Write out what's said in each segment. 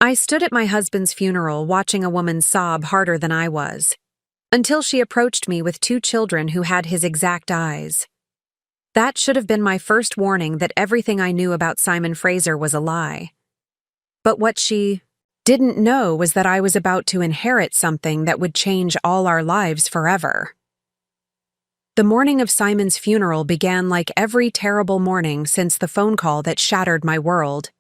I stood at my husband's funeral watching a woman sob harder than I was, until she approached me with two children who had his exact eyes. That should have been my first warning that everything I knew about Simon Fraser was a lie. But what she didn't know was that I was about to inherit something that would change all our lives forever. The morning of Simon's funeral began like every terrible morning since the phone call that shattered my world.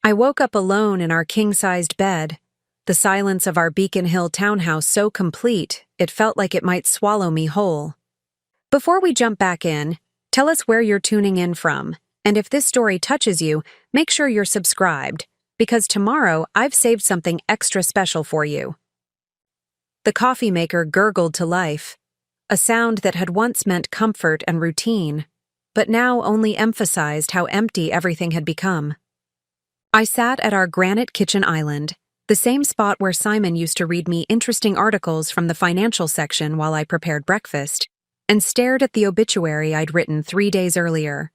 I woke up alone in our king-sized bed, the silence of our Beacon Hill townhouse so complete it felt like it might swallow me whole. Before we jump back in, tell us where you're tuning in from, and if this story touches you, make sure you're subscribed, because tomorrow I've saved something extra special for you. The coffee maker gurgled to life, a sound that had once meant comfort and routine, but now only emphasized how empty everything had become. I sat at our granite kitchen island, the same spot where Simon used to read me interesting articles from the financial section while I prepared breakfast, and stared at the obituary I'd written 3 days earlier.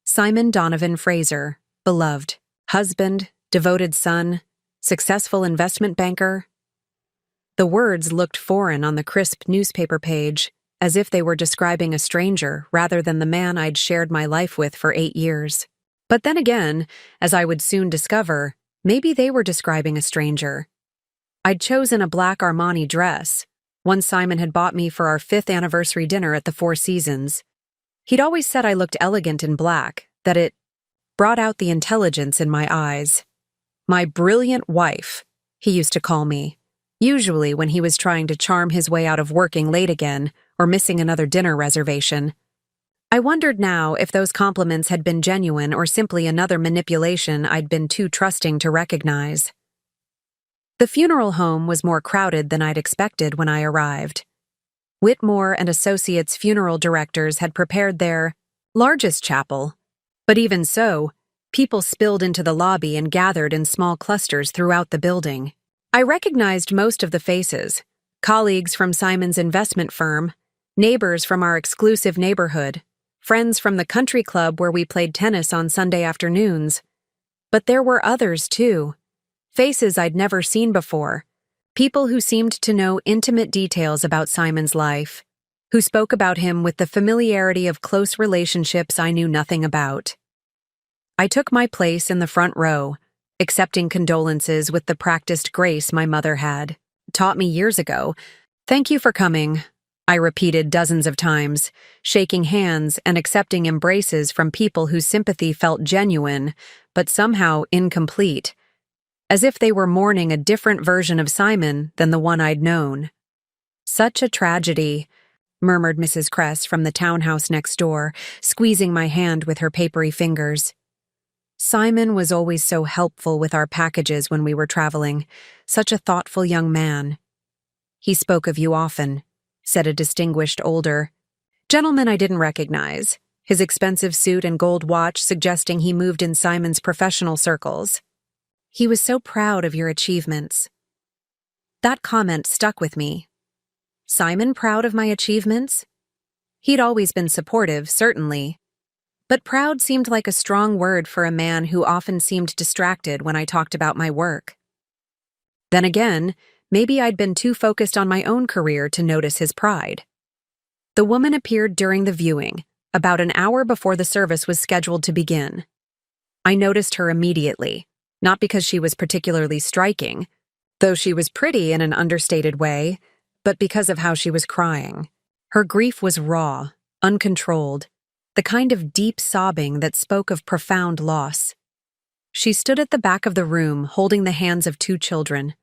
Simon Donovan Fraser, beloved, husband, devoted son, successful investment banker. The words looked foreign on the crisp newspaper page, as if they were describing a stranger rather than the man I'd shared my life with for 8 years. But then again, as I would soon discover, maybe they were describing a stranger. I'd chosen a black Armani dress, one Simon had bought me for our 5th anniversary dinner at the Four Seasons. He'd always said I looked elegant in black, that it brought out the intelligence in my eyes. My brilliant wife, he used to call me, usually when he was trying to charm his way out of working late again or missing another dinner reservation. I wondered now if those compliments had been genuine or simply another manipulation I'd been too trusting to recognize. The funeral home was more crowded than I'd expected when I arrived. Whitmore and Associates funeral directors had prepared their largest chapel, but even so, people spilled into the lobby and gathered in small clusters throughout the building. I recognized most of the faces, colleagues from Simon's investment firm, neighbors from our exclusive neighborhood, friends from the country club where we played tennis on Sunday afternoons. But there were others, too. Faces I'd never seen before. People who seemed to know intimate details about Simon's life, who spoke about him with the familiarity of close relationships I knew nothing about. I took my place in the front row, accepting condolences with the practiced grace my mother had taught me years ago. "Thank you for coming," I repeated dozens of times, shaking hands and accepting embraces from people whose sympathy felt genuine, but somehow incomplete, as if they were mourning a different version of Simon than the one I'd known. "Such a tragedy," murmured Mrs. Kress from the townhouse next door, squeezing my hand with her papery fingers. "Simon was always so helpful with our packages when we were traveling, such a thoughtful young man." "He spoke of you often," said a distinguished older gentleman I didn't recognize, his expensive suit and gold watch suggesting he moved in Simon's professional circles. "He was so proud of your achievements." That comment stuck with me. Simon proud of my achievements? He'd always been supportive, certainly. But proud seemed like a strong word for a man who often seemed distracted when I talked about my work. Then again, maybe I'd been too focused on my own career to notice his pride. The woman appeared during the viewing, about an hour before the service was scheduled to begin. I noticed her immediately, not because she was particularly striking, though she was pretty in an understated way, but because of how she was crying. Her grief was raw, uncontrolled, the kind of deep sobbing that spoke of profound loss. She stood at the back of the room holding the hands of two children,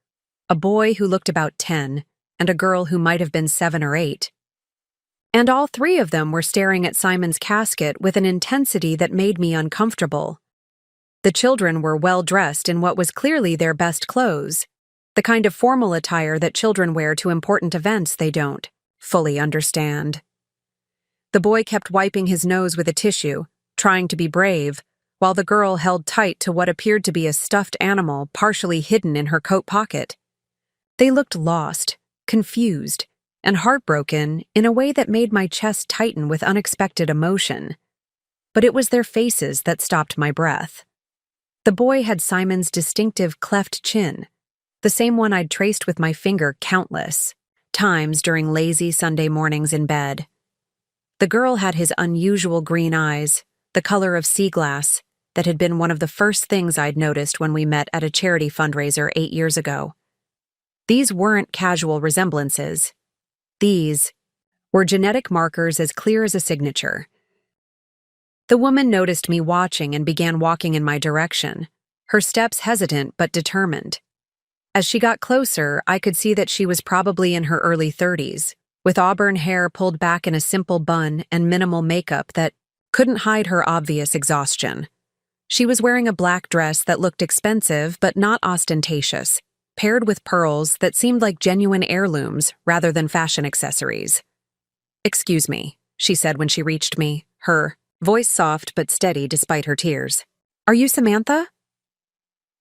a boy who looked about 10 and a girl who might have been 7 or 8. And all 3 of them were staring at Simon's casket with an intensity that made me uncomfortable. The children were well dressed in what was clearly their best clothes, the kind of formal attire that children wear to important events they don't fully understand. The boy kept wiping his nose with a tissue, trying to be brave, while the girl held tight to what appeared to be a stuffed animal partially hidden in her coat pocket. They looked lost, confused, and heartbroken in a way that made my chest tighten with unexpected emotion. But it was their faces that stopped my breath. The boy had Simon's distinctive cleft chin, the same one I'd traced with my finger countless times during lazy Sunday mornings in bed. The girl had his unusual green eyes, the color of sea glass, that had been one of the first things I'd noticed when we met at a charity fundraiser 8 years ago. These weren't casual resemblances. These were genetic markers as clear as a signature. The woman noticed me watching and began walking in my direction, her steps hesitant but determined. As she got closer, I could see that she was probably in her early 30s, with auburn hair pulled back in a simple bun and minimal makeup that couldn't hide her obvious exhaustion. She was wearing a black dress that looked expensive but not ostentatious, paired with pearls that seemed like genuine heirlooms rather than fashion accessories. "Excuse me," she said when she reached me, her voice soft but steady despite her tears. "Are you Samantha?"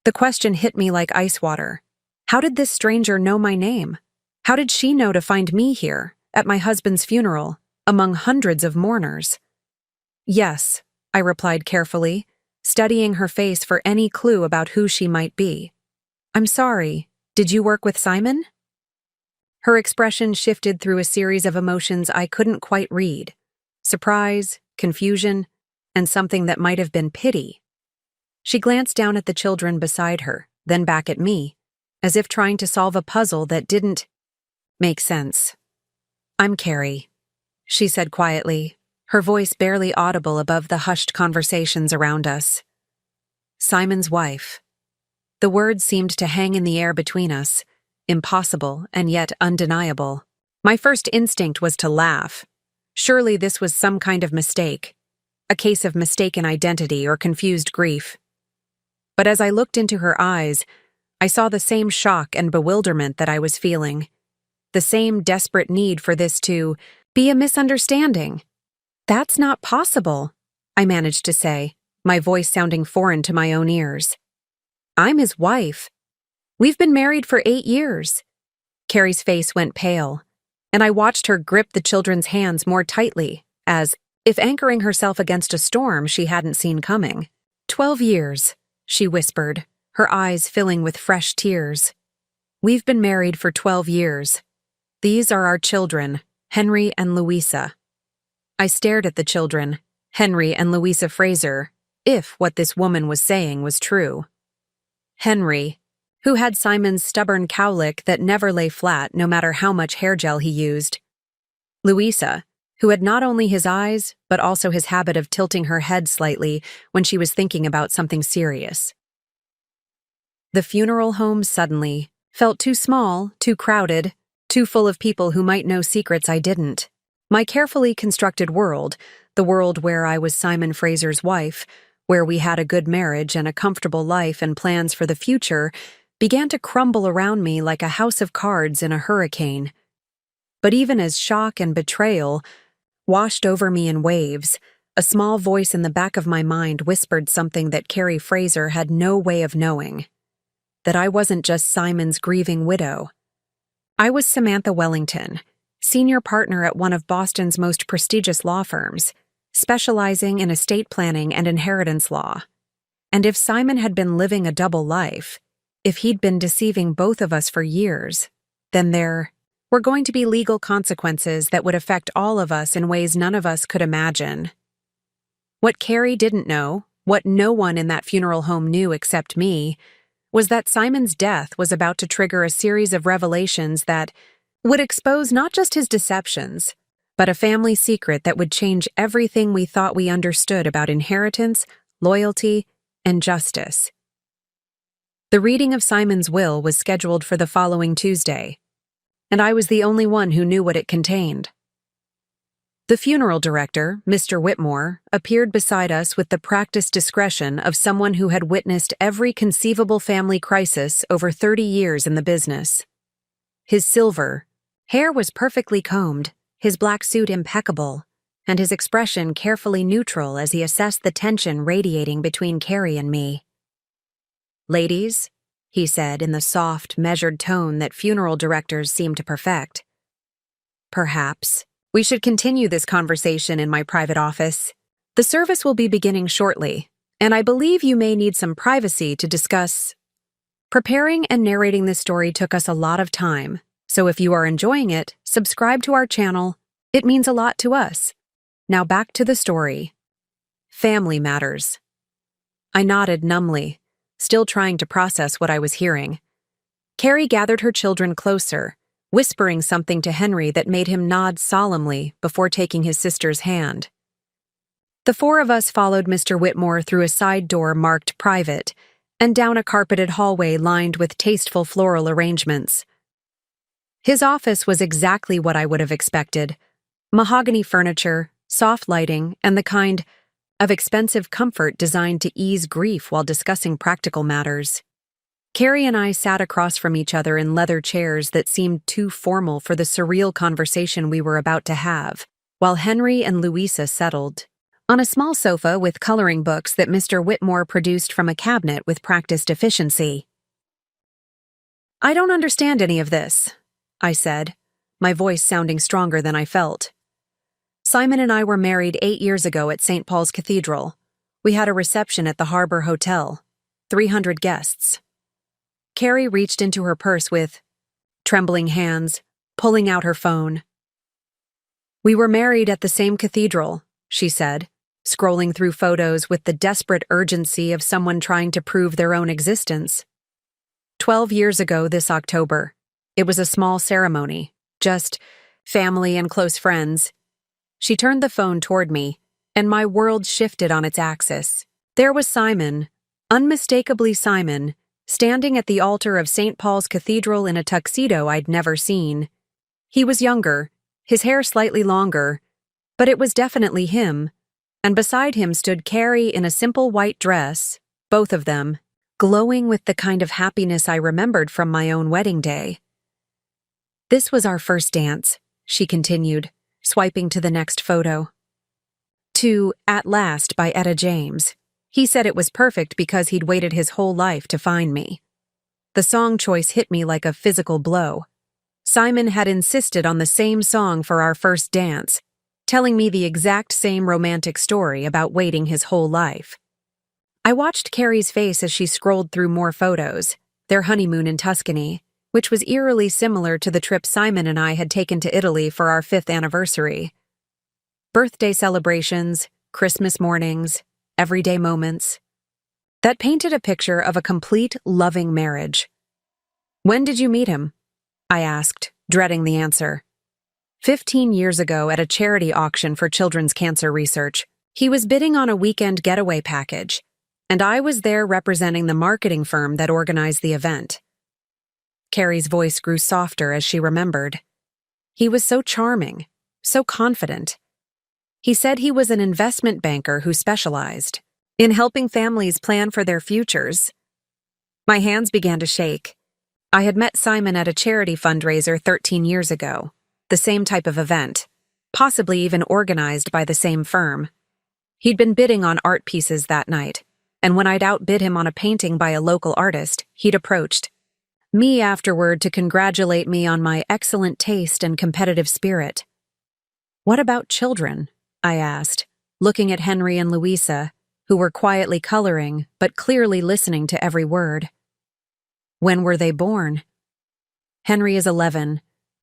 The question hit me like ice water. How did this stranger know my name? How did she know to find me here, at my husband's funeral, among hundreds of mourners? "Yes," I replied carefully, studying her face for any clue about who she might be. "I'm sorry, did you work with Simon?" Her expression shifted through a series of emotions I couldn't quite read: surprise, confusion, and something that might have been pity. She glanced down at the children beside her, then back at me, as if trying to solve a puzzle that didn't make sense. "I'm Carrie," she said quietly, her voice barely audible above the hushed conversations around us. "Simon's wife." The words seemed to hang in the air between us, impossible and yet undeniable. My first instinct was to laugh. Surely this was some kind of mistake, a case of mistaken identity or confused grief. But as I looked into her eyes, I saw the same shock and bewilderment that I was feeling, the same desperate need for this to be a misunderstanding. "That's not possible," I managed to say, my voice sounding foreign to my own ears. "I'm his wife. We've been married for 8 years. Carrie's face went pale, and I watched her grip the children's hands more tightly, as if anchoring herself against a storm she hadn't seen coming. 12 years, she whispered, her eyes filling with fresh tears. "We've been married for 12 years. These are our children, Henry and Louisa." I stared at the children, Henry and Louisa Fraser, if what this woman was saying was true. Henry, who had Simon's stubborn cowlick that never lay flat no matter how much hair gel he used. Louisa, who had not only his eyes, but also his habit of tilting her head slightly when she was thinking about something serious. The funeral home suddenly felt too small, too crowded, too full of people who might know secrets I didn't. My carefully constructed world, the world where I was Simon Fraser's wife, where we had a good marriage and a comfortable life and plans for the future, began to crumble around me like a house of cards in a hurricane. But even as shock and betrayal washed over me in waves, a small voice in the back of my mind whispered something that Carrie Fraser had no way of knowing: that I wasn't just Simon's grieving widow. I was Samantha Wellington, senior partner at one of Boston's most prestigious law firms, specializing in estate planning and inheritance law. And if Simon had been living a double life, if he'd been deceiving both of us for years, then there were going to be legal consequences that would affect all of us in ways none of us could imagine. What Carrie didn't know, what no one in that funeral home knew except me, was that Simon's death was about to trigger a series of revelations that would expose not just his deceptions, but a family secret that would change everything we thought we understood about inheritance, loyalty, and justice. The reading of Simon's will was scheduled for the following Tuesday, and I was the only one who knew what it contained. The funeral director, Mr. Whitmore, appeared beside us with the practiced discretion of someone who had witnessed every conceivable family crisis over 30 years in the business. His silver hair was perfectly combed, his black suit impeccable, and his expression carefully neutral as he assessed the tension radiating between Carrie and me. "Ladies," he said in the soft, measured tone that funeral directors seem to perfect, "perhaps we should continue this conversation in my private office. The service will be beginning shortly, and I believe you may need some privacy to discuss. Preparing and narrating this story took us a lot of time, so if you are enjoying it, subscribe to our channel. It means a lot to us. Now back to the story. Family matters. I nodded numbly, still trying to process what I was hearing. Carrie gathered her children closer, whispering something to Henry that made him nod solemnly before taking his sister's hand. The four of us followed Mr. Whitmore through a side door marked private and down a carpeted hallway lined with tasteful floral arrangements. His office was exactly what I would have expected: mahogany furniture, soft lighting, and the kind of expensive comfort designed to ease grief while discussing practical matters. Carrie and I sat across from each other in leather chairs that seemed too formal for the surreal conversation we were about to have, while Henry and Louisa settled on a small sofa with coloring books that Mr. Whitmore produced from a cabinet with practiced efficiency. "I don't understand any of this," I said, my voice sounding stronger than I felt. "Simon and I were married 8 years ago at St. Paul's Cathedral. We had a reception at the Harbor Hotel, 300 guests." Carrie reached into her purse with trembling hands, pulling out her phone. "We were married at the same cathedral," she said, scrolling through photos with the desperate urgency of someone trying to prove their own existence. 12 years ago this October. It was a small ceremony, just family and close friends. She turned the phone toward me, and my world shifted on its axis. There was Simon, unmistakably Simon, standing at the altar of St. Paul's Cathedral in a tuxedo I'd never seen. He was younger, his hair slightly longer, but it was definitely him, and beside him stood Carrie in a simple white dress, both of them, glowing with the kind of happiness I remembered from my own wedding day. "This was our first dance," she continued, swiping to the next photo. To "At Last" by Etta James. He said it was perfect because he'd waited his whole life to find me. The song choice hit me like a physical blow. Simon had insisted on the same song for our first dance, telling me the exact same romantic story about waiting his whole life. I watched Carrie's face as she scrolled through more photos, their honeymoon in Tuscany, which was eerily similar to the trip Simon and I had taken to Italy for our 5th anniversary. Birthday celebrations, Christmas mornings, everyday moments. That painted a picture of a complete, loving marriage. "When did you meet him?" I asked, dreading the answer. 15 years ago at a charity auction for children's cancer research. He was bidding on a weekend getaway package, and I was there representing the marketing firm that organized the event. Carrie's voice grew softer as she remembered. He was so charming, so confident. He said he was an investment banker who specialized in helping families plan for their futures. My hands began to shake. I had met Simon at a charity fundraiser 13 years ago. The same type of event, possibly even organized by the same firm. He'd been bidding on art pieces that night, and when I'd outbid him on a painting by a local artist, he'd approached me afterward to congratulate me on my excellent taste and competitive spirit. "What about children?" I asked, looking at Henry and Louisa, who were quietly coloring but clearly listening to every word. "When were they born?" "Henry is 11.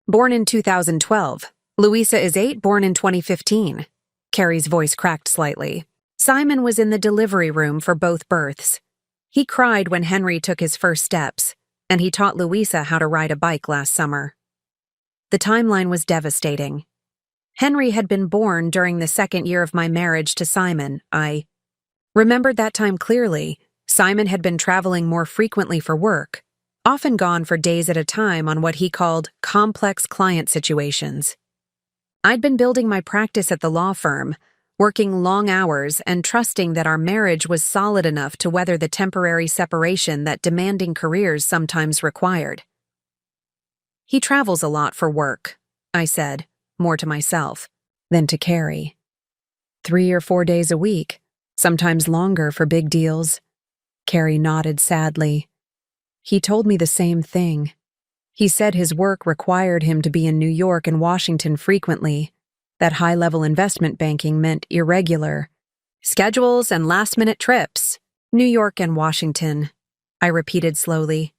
Born in 2012. Louisa is 8, born in 2015. Carrie's voice cracked slightly. Simon was in the delivery room for both births. He cried when Henry took his first steps, and he taught Louisa how to ride a bike last summer. The timeline was devastating. Henry had been born during the 2nd year of my marriage to Simon. I remembered that time clearly. Simon had been traveling more frequently for work, often gone for days at a time on what he called complex client situations. I'd been building my practice at the law firm, working long hours and trusting that our marriage was solid enough to weather the temporary separation that demanding careers sometimes required. "He travels a lot for work," I said, more to myself than to Carrie. 3 or 4 days a week, sometimes longer for big deals. Carrie nodded sadly. "He told me the same thing. He said his work required him to be in New York and Washington frequently, that high-level investment banking meant irregular, Schedules and last-minute trips. New York and Washington, I repeated slowly.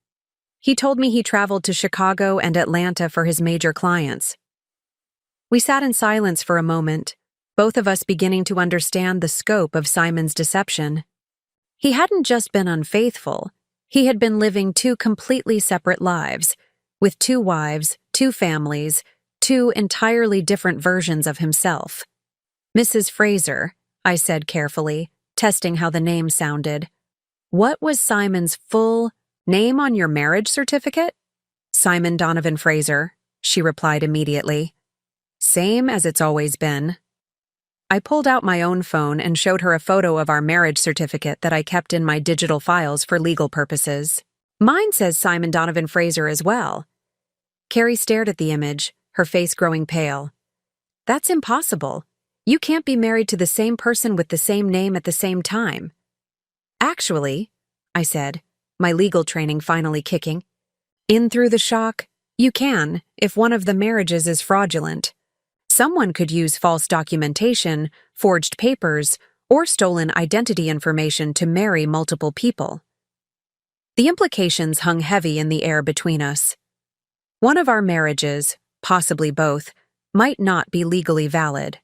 He told me he traveled to Chicago and Atlanta for his major clients. We sat in silence for a moment, both of us beginning to understand the scope of Simon's deception. He hadn't just been unfaithful, he had been living two completely separate lives, with two wives, two families, two entirely different versions of himself. Mrs. Fraser, I said carefully, testing how the name sounded. What was Simon's full name on your marriage certificate? Simon Donovan Fraser, she replied immediately. Same as it's always been. I pulled out my own phone and showed her a photo of our marriage certificate that I kept in my digital files for legal purposes. Mine says Simon Donovan Fraser as well. Carrie stared at the image, her face growing pale. That's impossible. You can't be married to the same person with the same name at the same time. Actually, I said, my legal training finally kicking, in through the shock, you can if one of the marriages is fraudulent. Someone could use false documentation, forged papers, or stolen identity information to marry multiple people. The implications hung heavy in the air between us. One of our marriages, possibly both, might not be legally valid.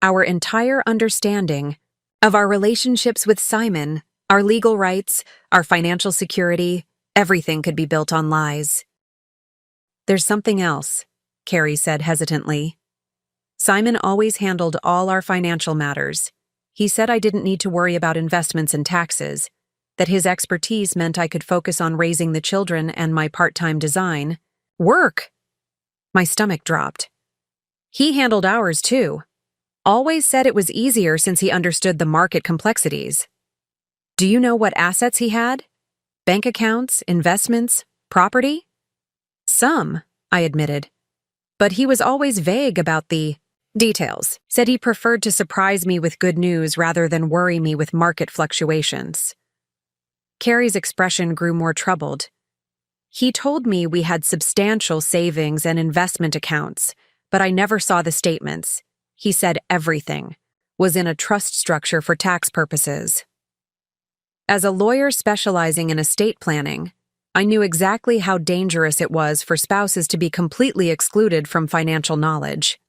Our entire understanding of our relationships with Simon, our legal rights, our financial security, everything could be built on lies. There's something else, Carrie said hesitantly. Simon always handled all our financial matters. He said I didn't need to worry about investments and taxes, that his expertise meant I could focus on raising the children and my part-time design. Work! My stomach dropped. He handled ours too. Always said it was easier since he understood the market complexities. Do you know what assets he had? Bank accounts, investments, property? Some, I admitted. But he was always vague about the details, said he preferred to surprise me with good news rather than worry me with market fluctuations. Carrie's expression grew more troubled. He told me we had substantial savings and investment accounts, but I never saw the statements. He said everything was in a trust structure for tax purposes. As a lawyer specializing in estate planning, I knew exactly how dangerous it was for spouses to be completely excluded from financial knowledge.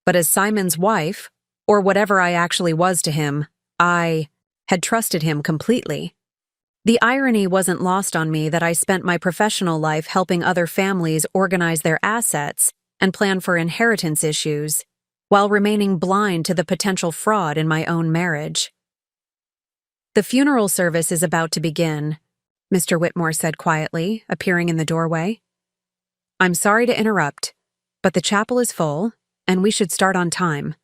But as Simon's wife, or whatever I actually was to him, I had trusted him completely. The irony wasn't lost on me that I spent my professional life helping other families organize their assets and plan for inheritance issues, while remaining blind to the potential fraud in my own marriage. The funeral service is about to begin, Mr. Whitmore said quietly, appearing in the doorway. I'm sorry to interrupt, but the chapel is full, and we should start on time.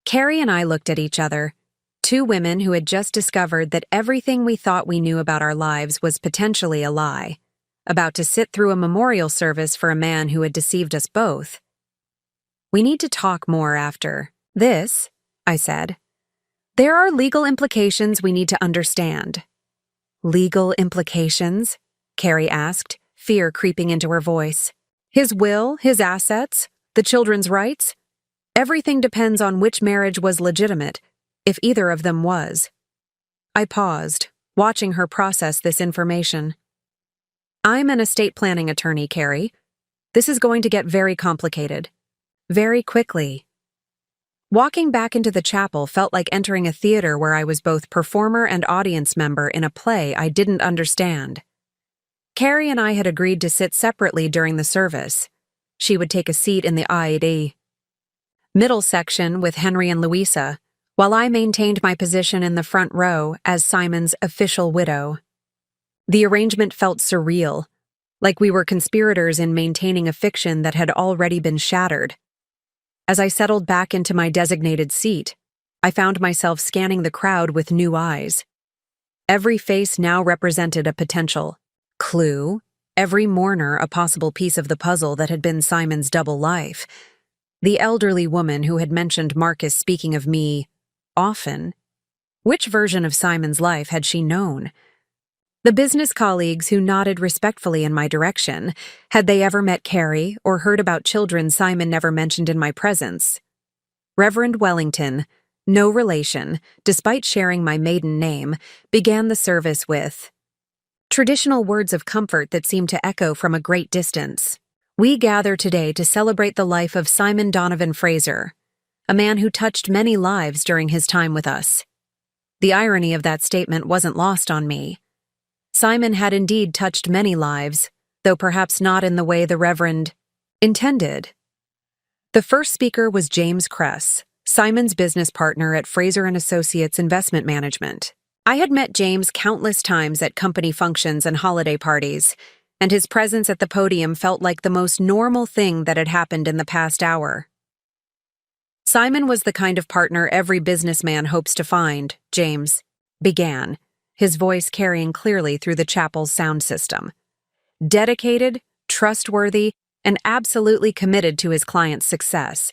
Carrie and I looked at each other, two women who had just discovered that everything we thought we knew about our lives was potentially a lie, about to sit through a memorial service for a man who had deceived us both. We need to talk more after this, I said. There are legal implications we need to understand. Legal implications? Carrie asked, fear creeping into her voice. His will, his assets, the children's rights? Everything depends on which marriage was legitimate, if either of them was. I paused, watching her process this information. I'm an estate planning attorney, Carrie. This is going to get very complicated. Very quickly. Walking back into the chapel felt like entering a theater where I was both performer and audience member in a play I didn't understand. Carrie and I had agreed to sit separately during the service. She would take a seat in the aide middle section with Henry and Louisa, while I maintained my position in the front row as Simon's official widow. The arrangement felt surreal, like we were conspirators in maintaining a fiction that had already been shattered. As I settled back into my designated seat, I found myself scanning the crowd with new eyes. Every face now represented a potential clue, every mourner a possible piece of the puzzle that had been Simon's double life. The elderly woman who had mentioned Marcus speaking of me often. Which version of Simon's life had she known? The business colleagues who nodded respectfully in my direction, had they ever met Carrie or heard about children Simon never mentioned in my presence? Reverend Wellington, no relation, despite sharing my maiden name, began the service with traditional words of comfort that seemed to echo from a great distance. We gather today to celebrate the life of Simon Donovan Fraser, a man who touched many lives during his time with us. The irony of that statement wasn't lost on me. Simon had indeed touched many lives, though perhaps not in the way the Reverend intended. The first speaker was James Kress, Simon's business partner at Fraser & Associates Investment Management. I had met James countless times at company functions and holiday parties, and his presence at the podium felt like the most normal thing that had happened in the past hour. Simon was the kind of partner every businessman hopes to find, James began, his voice carrying clearly through the chapel's sound system. Dedicated, trustworthy, and absolutely committed to his client's success.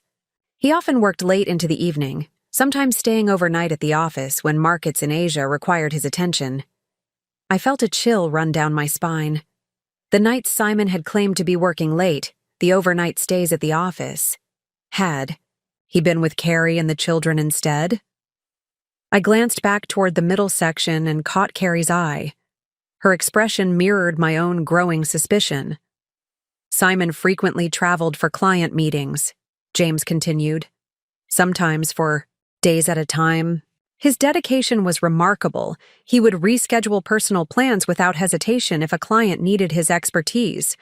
He often worked late into the evening, sometimes staying overnight at the office when markets in Asia required his attention. I felt a chill run down my spine. The nights Simon had claimed to be working late, the overnight stays at the office. Had he been with Carrie and the children instead? I glanced back toward the middle section and caught Carrie's eye. Her expression mirrored my own growing suspicion. Simon frequently traveled for client meetings, James continued, sometimes for days at a time. His dedication was remarkable. He would reschedule personal plans without hesitation if a client needed his expertise.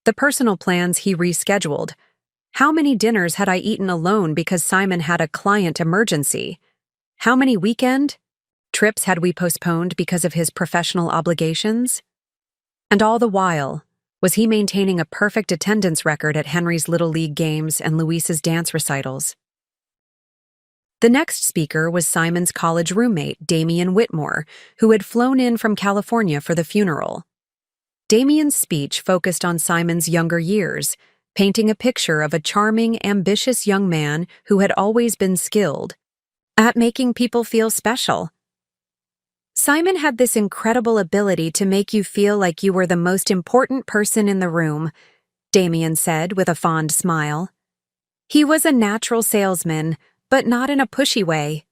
The personal plans he rescheduled. How many dinners had I eaten alone because Simon had a client emergency? How many weekend trips had we postponed because of his professional obligations? And all the while, was he maintaining a perfect attendance record at Henry's Little League games and Louisa's dance recitals? The next speaker was Simon's college roommate, Damian Whitmore, who had flown in from California for the funeral. Damian's speech focused on Simon's younger years, painting a picture of a charming, ambitious young man who had always been skilled at making people feel special. Simon had this incredible ability to make you feel like you were the most important person in the room, Damian said with a fond smile. He was a natural salesman, but not in a pushy way.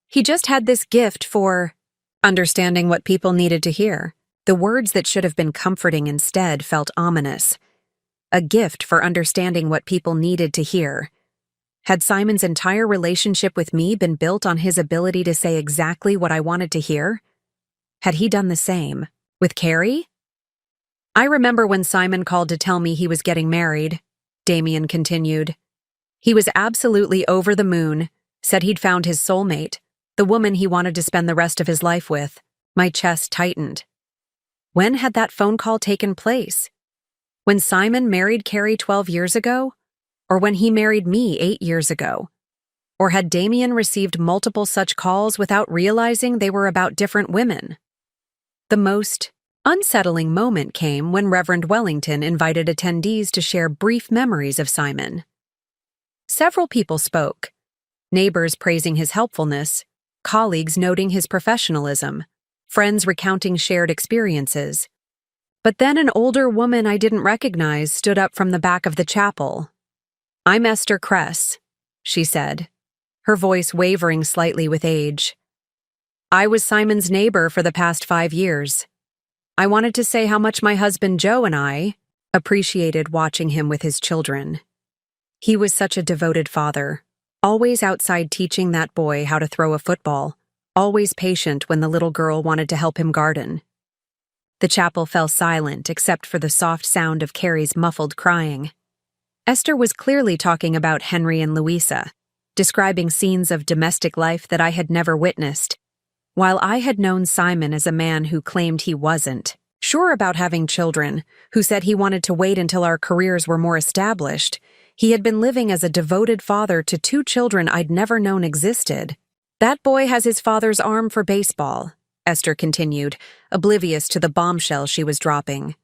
He just had this gift for understanding what people needed to hear. The words that should have been comforting instead felt ominous. A gift for understanding what people needed to hear. Had Simon's entire relationship with me been built on his ability to say exactly what I wanted to hear? Had he done the same with Carrie? I remember when Simon called to tell me he was getting married, Damian continued. He was absolutely over the moon, said he'd found his soulmate, the woman he wanted to spend the rest of his life with. My chest tightened. When had that phone call taken place? When Simon married Carrie 12 years ago? Or when he married me 8 years ago? Or had Damian received multiple such calls without realizing they were about different women? The most unsettling moment came when Reverend Wellington invited attendees to share brief memories of Simon. Several people spoke, neighbors praising his helpfulness, colleagues noting his professionalism, friends recounting shared experiences. But then an older woman I didn't recognize stood up from the back of the chapel. "I'm Esther Kress," she said, her voice wavering slightly with age. "I was Simon's neighbor for the past 5 years. I wanted to say how much my husband Joe and I appreciated watching him with his children. He was such a devoted father, always outside teaching that boy how to throw a football, always patient when the little girl wanted to help him garden." The chapel fell silent except for the soft sound of Carrie's muffled crying. Esther was clearly talking about Henry and Louisa, describing scenes of domestic life that I had never witnessed, while I had known Simon as a man who claimed he wasn't sure about having children, who said he wanted to wait until our careers were more established. He had been living as a devoted father to 2 children I'd never known existed. "That boy has his father's arm for baseball," Esther continued, oblivious to the bombshell she was dropping.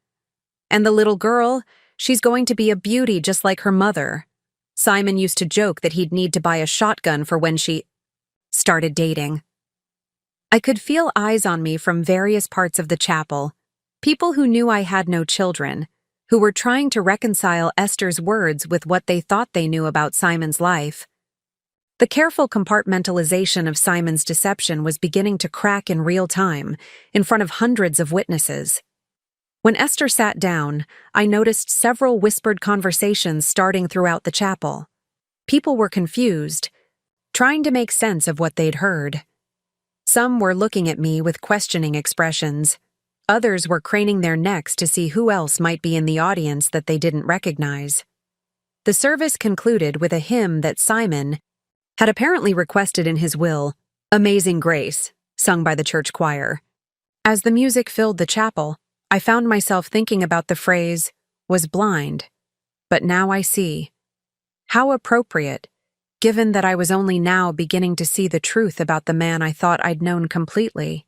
"And the little girl, she's going to be a beauty just like her mother. Simon used to joke that he'd need to buy a shotgun for when she started dating." I could feel eyes on me from various parts of the chapel, people who knew I had no children, who were trying to reconcile Esther's words with what they thought they knew about Simon's life. The careful compartmentalization of Simon's deception was beginning to crack in real time, in front of hundreds of witnesses. When Esther sat down, I noticed several whispered conversations starting throughout the chapel. People were confused, trying to make sense of what they'd heard. Some were looking at me with questioning expressions. Others were craning their necks to see who else might be in the audience that they didn't recognize. The service concluded with a hymn that Simon had apparently requested in his will, Amazing Grace, sung by the church choir. As the music filled the chapel, I found myself thinking about the phrase, was blind, but now I see. How appropriate, given that I was only now beginning to see the truth about the man I thought I'd known completely.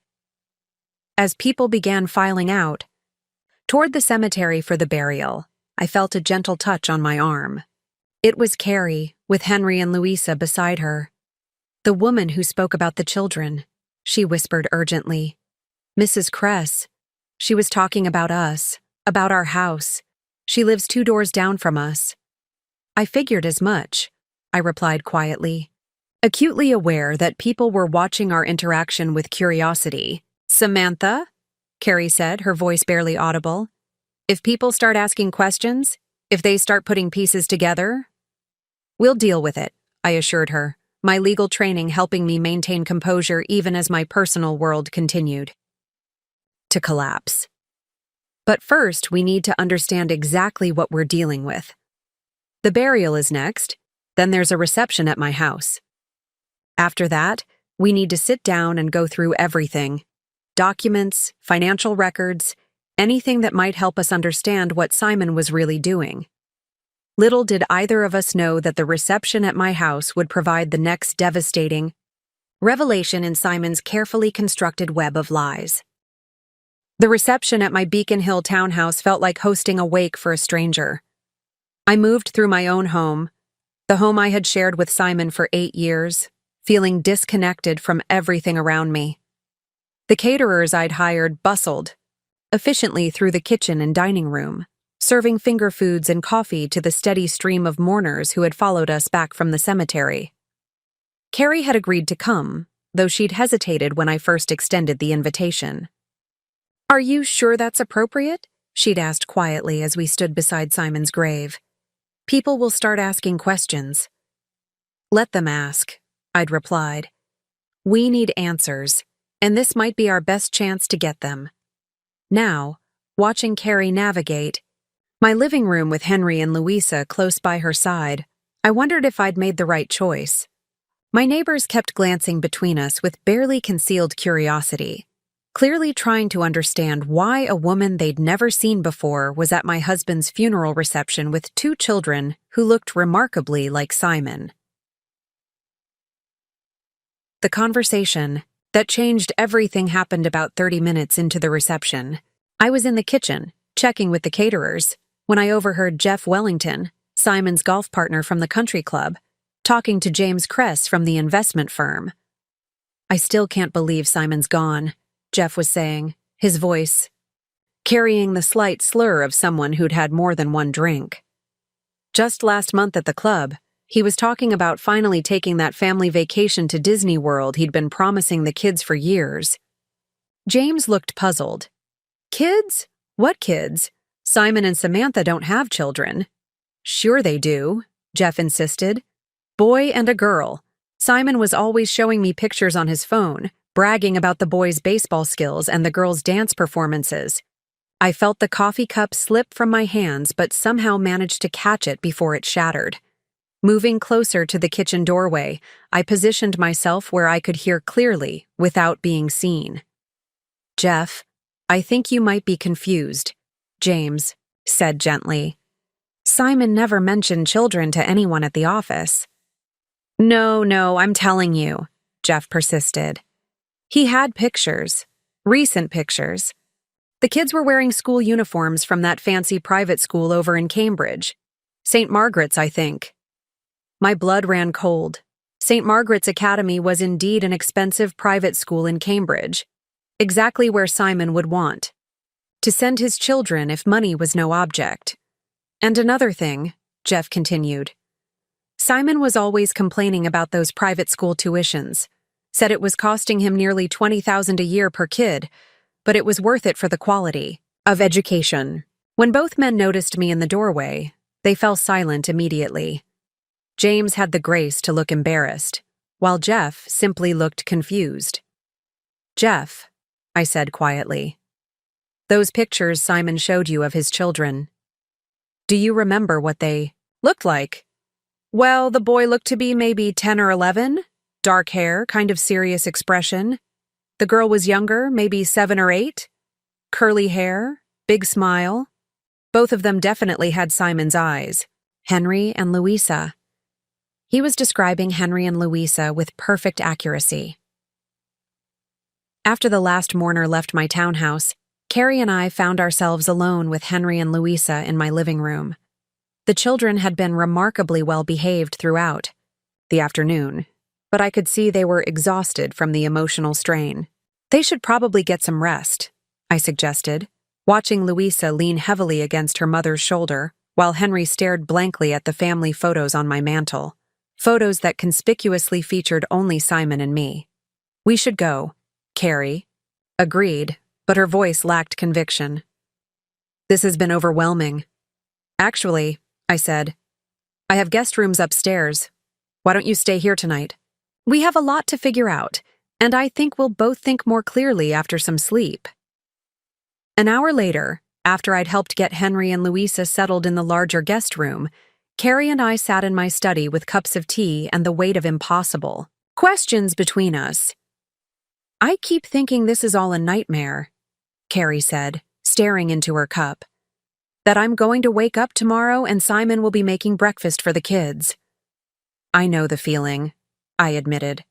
As people began filing out, toward the cemetery for the burial, I felt a gentle touch on my arm. It was Carrie, with Henry and Louisa beside her. The woman who spoke about the children, she whispered urgently. Mrs. Kress. She was talking about us, about our house. She lives 2 doors down from us. I figured as much, I replied quietly, acutely aware that people were watching our interaction with curiosity. Samantha? Carrie said, her voice barely audible. If people start asking questions, if they start putting pieces together, we'll deal with it, I assured her, my legal training helping me maintain composure even as my personal world continued to collapse. But first, we need to understand exactly what we're dealing with. The burial is next, then there's a reception at my house. After that, we need to sit down and go through everything. Documents, financial records, anything that might help us understand what Simon was really doing. Little did either of us know that the reception at my house would provide the next devastating revelation in Simon's carefully constructed web of lies. The reception at my Beacon Hill townhouse felt like hosting a wake for a stranger. I moved through my own home, the home I had shared with Simon for 8 years, feeling disconnected from everything around me. The caterers I'd hired bustled efficiently through the kitchen and dining room, serving finger foods and coffee to the steady stream of mourners who had followed us back from the cemetery. Carrie had agreed to come, though she'd hesitated when I first extended the invitation. Are you sure that's appropriate? She'd asked quietly as we stood beside Simon's grave. People will start asking questions. Let them ask, I'd replied. We need answers, and this might be our best chance to get them. Now, watching Carrie navigate my living room with Henry and Louisa close by her side, I wondered if I'd made the right choice. My neighbors kept glancing between us with barely concealed curiosity, clearly trying to understand why a woman they'd never seen before was at my husband's funeral reception with 2 children who looked remarkably like Simon. The conversation that changed everything happened about 30 minutes into the reception. I was in the kitchen, checking with the caterers, when I overheard Jeff Wellington, Simon's golf partner from the country club, talking to James Kress from the investment firm. I still can't believe Simon's gone, Jeff was saying, his voice carrying the slight slur of someone who'd had more than one drink. Just last month at the club, he was talking about finally taking that family vacation to Disney World he'd been promising the kids for years. James looked puzzled. Kids? What kids? Simon and Samantha don't have children. Sure they do, Jeff insisted. Boy and a girl. Simon was always showing me pictures on his phone, bragging about the boys' baseball skills and the girls' dance performances. I felt the coffee cup slip from my hands but somehow managed to catch it before it shattered. Moving closer to the kitchen doorway, I positioned myself where I could hear clearly without being seen. Jeff, I think you might be confused, James said gently. Simon never mentioned children to anyone at the office. No, I'm telling you, Jeff persisted. He had pictures, recent pictures. The kids were wearing school uniforms from that fancy private school over in Cambridge. St. Margaret's, I think. My blood ran cold. St. Margaret's Academy was indeed an expensive private school in Cambridge, exactly where Simon would want to send his children if money was no object. And another thing, Jeff continued. Simon was always complaining about those private school tuitions, said it was costing him nearly $20,000 a year per kid, but it was worth it for the quality of education. When both men noticed me in the doorway, they fell silent immediately. James had the grace to look embarrassed, while Jeff simply looked confused. "Jeff," I said quietly, "those pictures Simon showed you of his children. Do you remember what they looked like?" "Well, the boy looked to be maybe 10 or 11, dark hair, kind of serious expression. The girl was younger, maybe 7 or 8, curly hair, big smile. Both of them definitely had Simon's eyes. Henry and Louisa." He was describing Henry and Louisa with perfect accuracy. After the last mourner left my townhouse, Carrie and I found ourselves alone with Henry and Louisa in my living room. The children had been remarkably well behaved throughout the afternoon, but I could see they were exhausted from the emotional strain. "They should probably get some rest," I suggested, watching Louisa lean heavily against her mother's shoulder while Henry stared blankly at the family photos on my mantel, photos that conspicuously featured only Simon and me. "We should go," Carrie agreed, but her voice lacked conviction. "This has been overwhelming." "Actually," I said, "I have guest rooms upstairs. Why don't you stay here tonight? We have a lot to figure out, and I think we'll both think more clearly after some sleep." An hour later, after I'd helped get Henry and Louisa settled in the larger guest room, Carrie and I sat in my study with cups of tea and the weight of impossible questions between us. "I keep thinking this is all a nightmare," Carrie said, staring into her cup. "That I'm going to wake up tomorrow and Simon will be making breakfast for the kids." "I know the feeling," I admitted.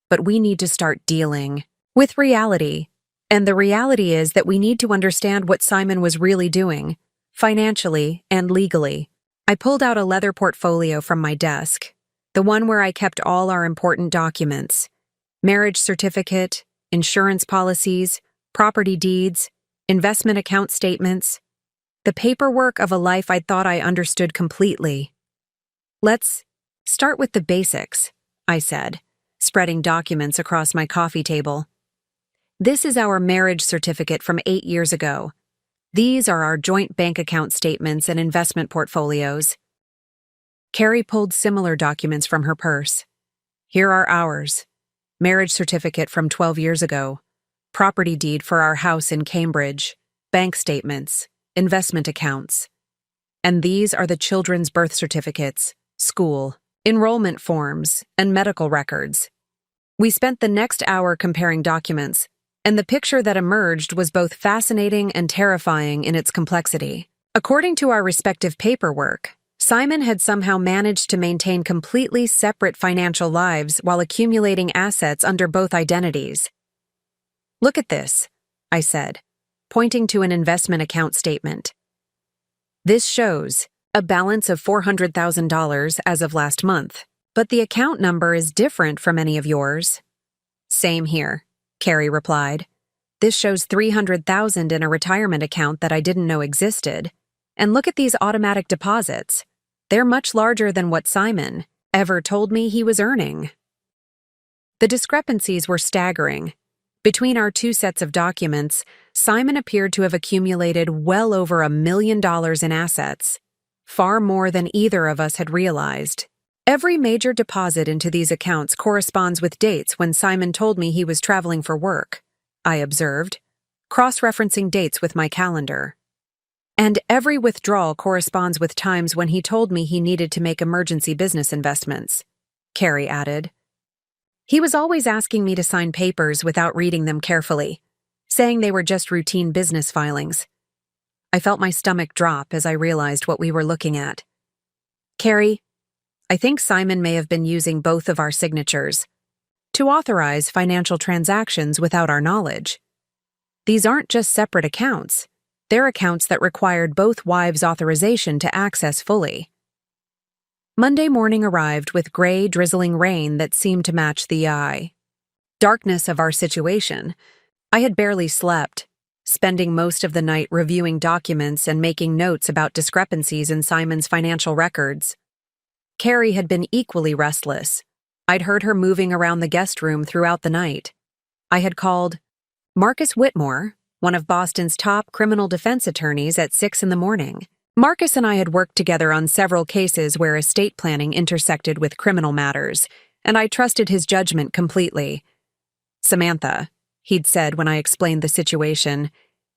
"But we need to start dealing with reality. And the reality is that we need to understand what Simon was really doing, financially and legally." I pulled out a leather portfolio from my desk, the one where I kept all our important documents: marriage certificate, insurance policies, property deeds, investment account statements, the paperwork of a life I'd thought I understood completely. "Let's start with the basics," I said, spreading documents across my coffee table. "This is our marriage certificate from 8 years ago. These are our joint bank account statements and investment portfolios." Carrie pulled similar documents from her purse. "Here are ours: marriage certificate from 12 years ago, property deed for our house in Cambridge, bank statements, investment accounts. And these are the children's birth certificates, school, enrollment forms, and medical records." We spent the next hour comparing documents, and the picture that emerged was both fascinating and terrifying in its complexity. According to our respective paperwork, Simon had somehow managed to maintain completely separate financial lives while accumulating assets under both identities. "Look at this," I said, pointing to an investment account statement. "This shows a balance of $400,000 as of last month, but the account number is different from any of yours." "Same here," Carrie replied. "This shows $300,000 in a retirement account that I didn't know existed. And look at these automatic deposits. They're much larger than what Simon ever told me he was earning." The discrepancies were staggering. Between our two sets of documents, Simon appeared to have accumulated well over $1 million in assets, far more than either of us had realized. Every major deposit into these accounts corresponds with dates when Simon told me he was traveling for work, I observed, cross-referencing dates with my calendar. "And every withdrawal corresponds with times when he told me he needed to make emergency business investments," Carrie added. "He was always asking me to sign papers without reading them carefully, saying they were just routine business filings." I felt my stomach drop as I realized what we were looking at. "Carrie, I think Simon may have been using both of our signatures to authorize financial transactions without our knowledge. These aren't just separate accounts. They're accounts that required both wives' authorization to access fully." Monday morning arrived with gray, drizzling rain that seemed to match the darkness of our situation. I had barely slept, spending most of the night reviewing documents and making notes about discrepancies in Simon's financial records. Carrie had been equally restless. I'd heard her moving around the guest room throughout the night. I had called Marcus Whitmore, one of Boston's top criminal defense attorneys, at 6 in the morning. Marcus and I had worked together on several cases where estate planning intersected with criminal matters, and I trusted his judgment completely. "Samantha," he'd said when I explained the situation,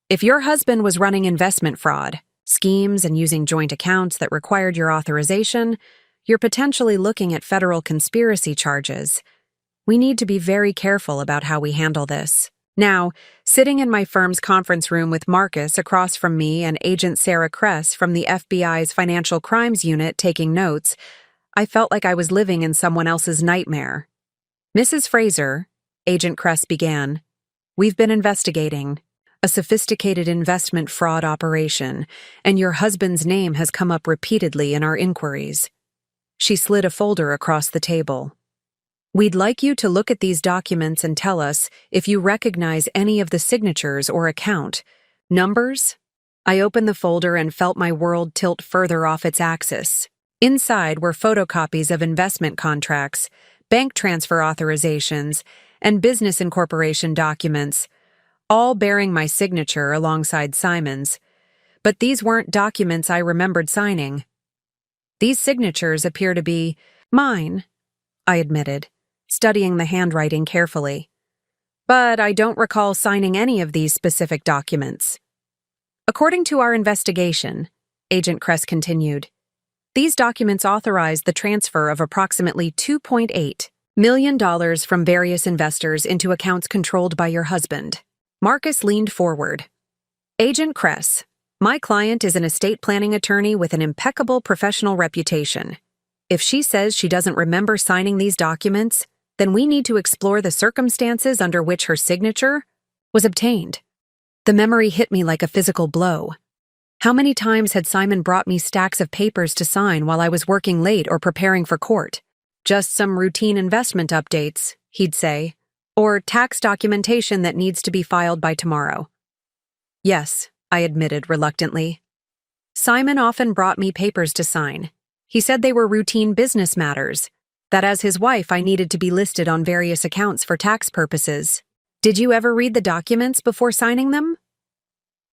"if your husband was running investment fraud, schemes and using joint accounts that required your authorization, you're potentially looking at federal conspiracy charges. We need to be very careful about how we handle this." Now, sitting in my firm's conference room with Marcus across from me and Agent Sarah Kress from the FBI's Financial Crimes Unit taking notes, I felt like I was living in someone else's nightmare. "Mrs. Fraser," Agent Kress began, "we've been investigating a sophisticated investment fraud operation, and your husband's name has come up repeatedly in our inquiries." She slid a folder across the table. "We'd like you to look at these documents and tell us if you recognize any of the signatures or account numbers." I opened the folder and felt my world tilt further off its axis. Inside were photocopies of investment contracts, bank transfer authorizations, and business incorporation documents, all bearing my signature alongside Simon's. But these weren't documents I remembered signing. "These signatures appear to be mine," I admitted, studying the handwriting carefully. "But I don't recall signing any of these specific documents." "According to our investigation," Agent Kress continued, "these documents authorize the transfer of approximately $2.8 million from various investors into accounts controlled by your husband." Marcus leaned forward. "Agent Kress, my client is an estate planning attorney with an impeccable professional reputation. If she says she doesn't remember signing these documents, then we need to explore the circumstances under which her signature was obtained." The memory hit me like a physical blow. How many times had Simon brought me stacks of papers to sign while I was working late or preparing for court? "Just some routine investment updates," he'd say, "or tax documentation that needs to be filed by tomorrow." "Yes," I admitted reluctantly. "Simon often brought me papers to sign. He said they were routine business matters, that as his wife I needed to be listed on various accounts for tax purposes. Did you ever read the documents before signing them?"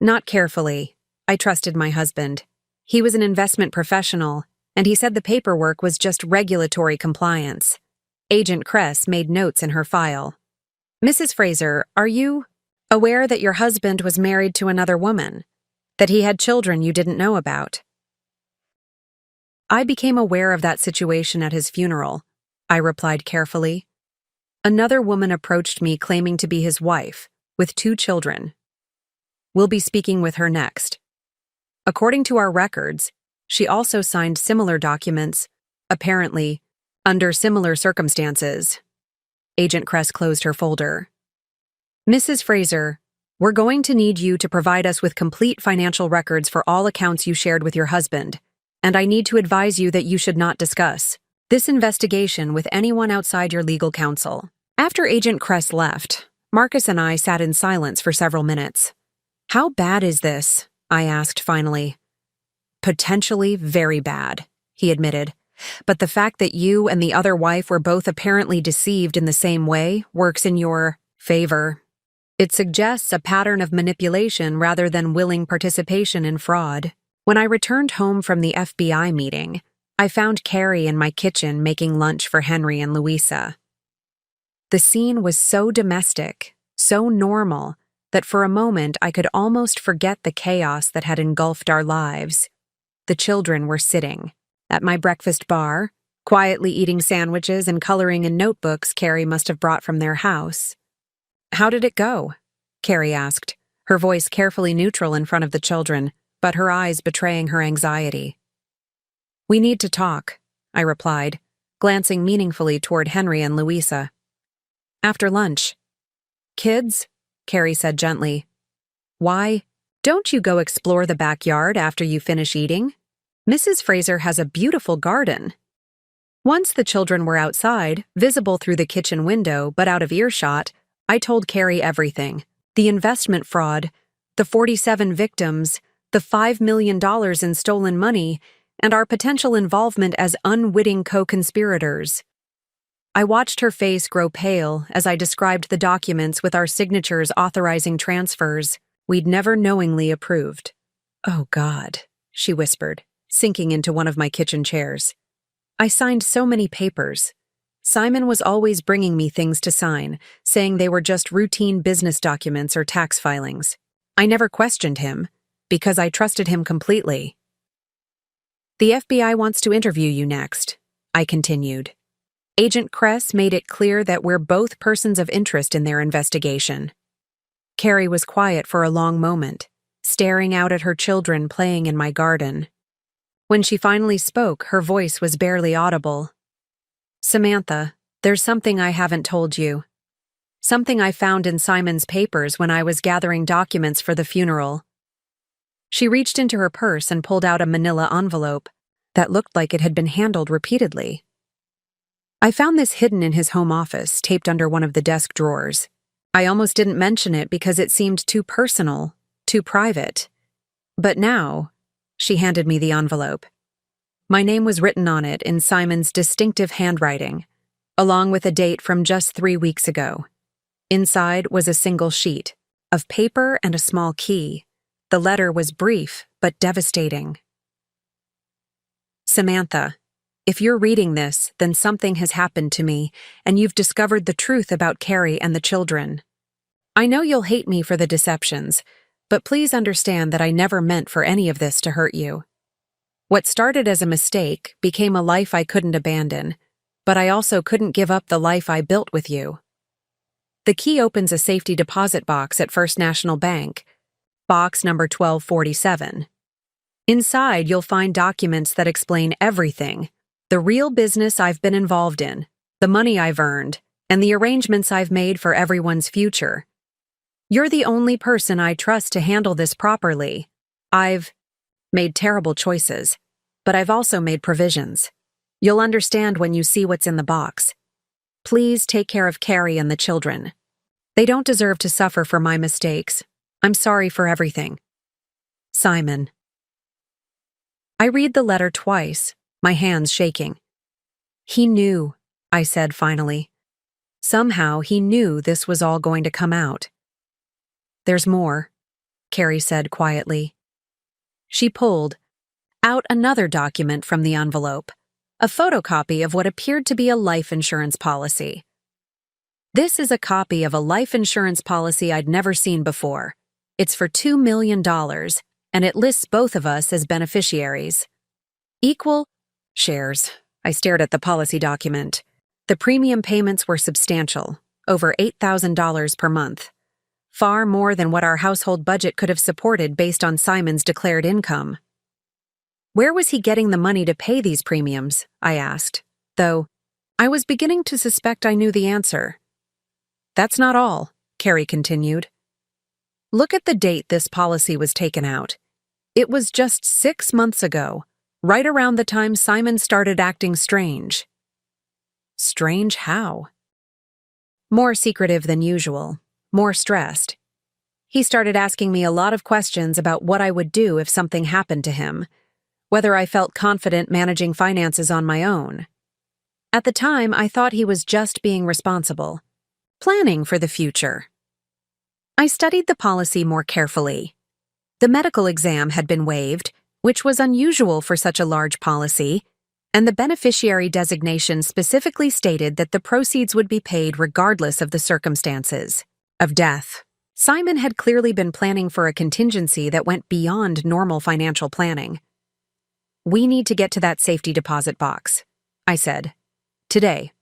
"Not carefully. I trusted my husband. He was an investment professional, and he said the paperwork was just regulatory compliance." Agent Kress made notes in her file. "Mrs. Fraser, are you aware that your husband was married to another woman? That he had children you didn't know about?" "I became aware of that situation at his funeral," I replied carefully. "Another woman approached me claiming to be his wife, with 2 children. We'll be speaking with her next. According to our records, she also signed similar documents, apparently under similar circumstances." Agent Kress closed her folder. "Mrs. Fraser, we're going to need you to provide us with complete financial records for all accounts you shared with your husband, and I need to advise you that you should not discuss this investigation with anyone outside your legal counsel." After Agent Kress left, Marcus and I sat in silence for several minutes. "How bad is this?" I asked finally. "Potentially very bad," he admitted. "But the fact that you and the other wife were both apparently deceived in the same way works in your favor. It suggests a pattern of manipulation rather than willing participation in fraud." When I returned home from the FBI meeting, I found Carrie in my kitchen making lunch for Henry and Louisa. The scene was so domestic, so normal, that for a moment I could almost forget the chaos that had engulfed our lives. The children were sitting at my breakfast bar, quietly eating sandwiches and coloring in notebooks Carrie must have brought from their house. "How did it go?" Carrie asked, her voice carefully neutral in front of the children, but her eyes betraying her anxiety. "We need to talk," I replied, glancing meaningfully toward Henry and Louisa. "After lunch." "Kids," Carrie said gently, "why don't you go explore the backyard after you finish eating? Mrs. Fraser has a beautiful garden." Once the children were outside, visible through the kitchen window but out of earshot, I told Carrie everything. The investment fraud, the 47 victims, the $5 million in stolen money, and our potential involvement as unwitting co-conspirators. I watched her face grow pale as I described the documents with our signatures authorizing transfers we'd never knowingly approved. "Oh, God," she whispered, sinking into one of my kitchen chairs. "I signed so many papers. Simon was always bringing me things to sign, saying they were just routine business documents or tax filings. I never questioned him, because I trusted him completely." "The FBI wants to interview you next," I continued. "Agent Kress made it clear that we're both persons of interest in their investigation." Carrie was quiet for a long moment, staring out at her children playing in my garden. When she finally spoke, her voice was barely audible. "Samantha, there's something I haven't told you. Something I found in Simon's papers when I was gathering documents for the funeral." She reached into her purse and pulled out a manila envelope that looked like it had been handled repeatedly. "I found this hidden in his home office, taped under one of the desk drawers. I almost didn't mention it because it seemed too personal, too private. But now," she handed me the envelope. My name was written on it in Simon's distinctive handwriting, along with a date from just 3 weeks ago. Inside was a single sheet of paper and a small key. The letter was brief but devastating. "Samantha, if you're reading this, then something has happened to me, and you've discovered the truth about Carrie and the children. I know you'll hate me for the deceptions, but please understand that I never meant for any of this to hurt you. What started as a mistake became a life I couldn't abandon, but I also couldn't give up the life I built with you. The key opens a safety deposit box at First National Bank, box number 1247. Inside, you'll find documents that explain everything: the real business I've been involved in, the money I've earned, and the arrangements I've made for everyone's future. You're the only person I trust to handle this properly. I've made terrible choices, but I've also made provisions. You'll understand when you see what's in the box. Please take care of Carrie and the children. They don't deserve to suffer for my mistakes. I'm sorry for everything. Simon." I read the letter twice, my hands shaking. "He knew," I said finally. Somehow he knew this was all going to come out. "There's more," Carrie said quietly. She pulled out another document from the envelope, a photocopy of what appeared to be a life insurance policy. "This is a copy of a life insurance policy I'd never seen before. It's for $2 million, and it lists both of us as beneficiaries. Equal shares." I stared at the policy document. The premium payments were substantial, over $8,000 per month. Far more than what our household budget could have supported based on Simon's declared income. Where was he getting the money to pay these premiums? I asked, though I was beginning to suspect I knew the answer. "That's not all," Carrie continued. "Look at the date this policy was taken out. It was just 6 months ago, right around the time Simon started acting strange." "Strange how?" "More secretive than usual. More stressed. He started asking me a lot of questions about what I would do if something happened to him, whether I felt confident managing finances on my own. At the time, I thought he was just being responsible, planning for the future." I studied the policy more carefully. The medical exam had been waived, which was unusual for such a large policy, and the beneficiary designation specifically stated that the proceeds would be paid regardless of the circumstances of death. Simon had clearly been planning for a contingency that went beyond normal financial planning. "We need to get to that safety deposit box," I said. "Today."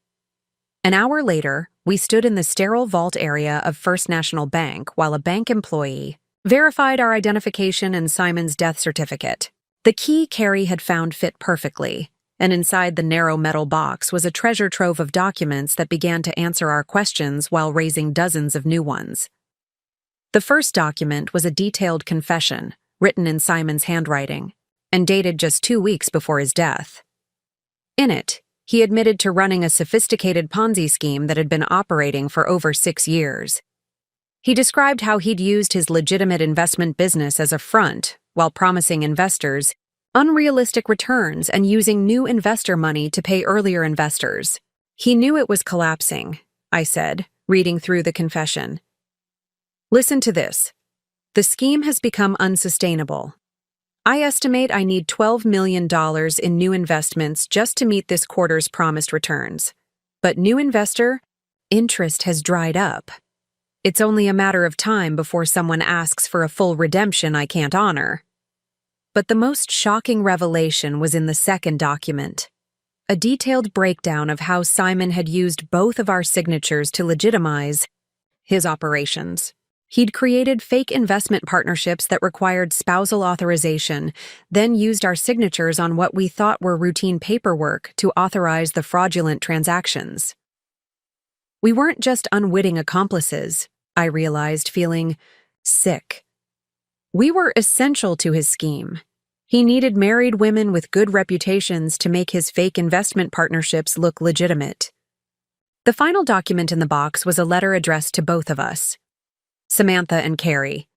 An hour later, we stood in the sterile vault area of First National Bank while a bank employee verified our identification and Simon's death certificate. The key Carrie had found fit perfectly, and inside the narrow metal box was a treasure trove of documents that began to answer our questions while raising dozens of new ones. The first document was a detailed confession, written in Simon's handwriting, and dated just 2 weeks before his death. In it, he admitted to running a sophisticated Ponzi scheme that had been operating for over 6 years. He described how he'd used his legitimate investment business as a front while promising investors unrealistic returns, and using new investor money to pay earlier investors. He knew it was collapsing, I said, reading through the confession. Listen to this. The scheme has become unsustainable. I estimate I need $12 million in new investments just to meet this quarter's promised returns. But new investor interest has dried up. It's only a matter of time before someone asks for a full redemption I can't honor. But the most shocking revelation was in the second document. A detailed breakdown of how Simon had used both of our signatures to legitimize his operations. He'd created fake investment partnerships that required spousal authorization, then used our signatures on what we thought were routine paperwork to authorize the fraudulent transactions. We weren't just unwitting accomplices, I realized, feeling sick. We were essential to his scheme. He needed married women with good reputations to make his fake investment partnerships look legitimate. The final document in the box was a letter addressed to both of us. Samantha and Carrie,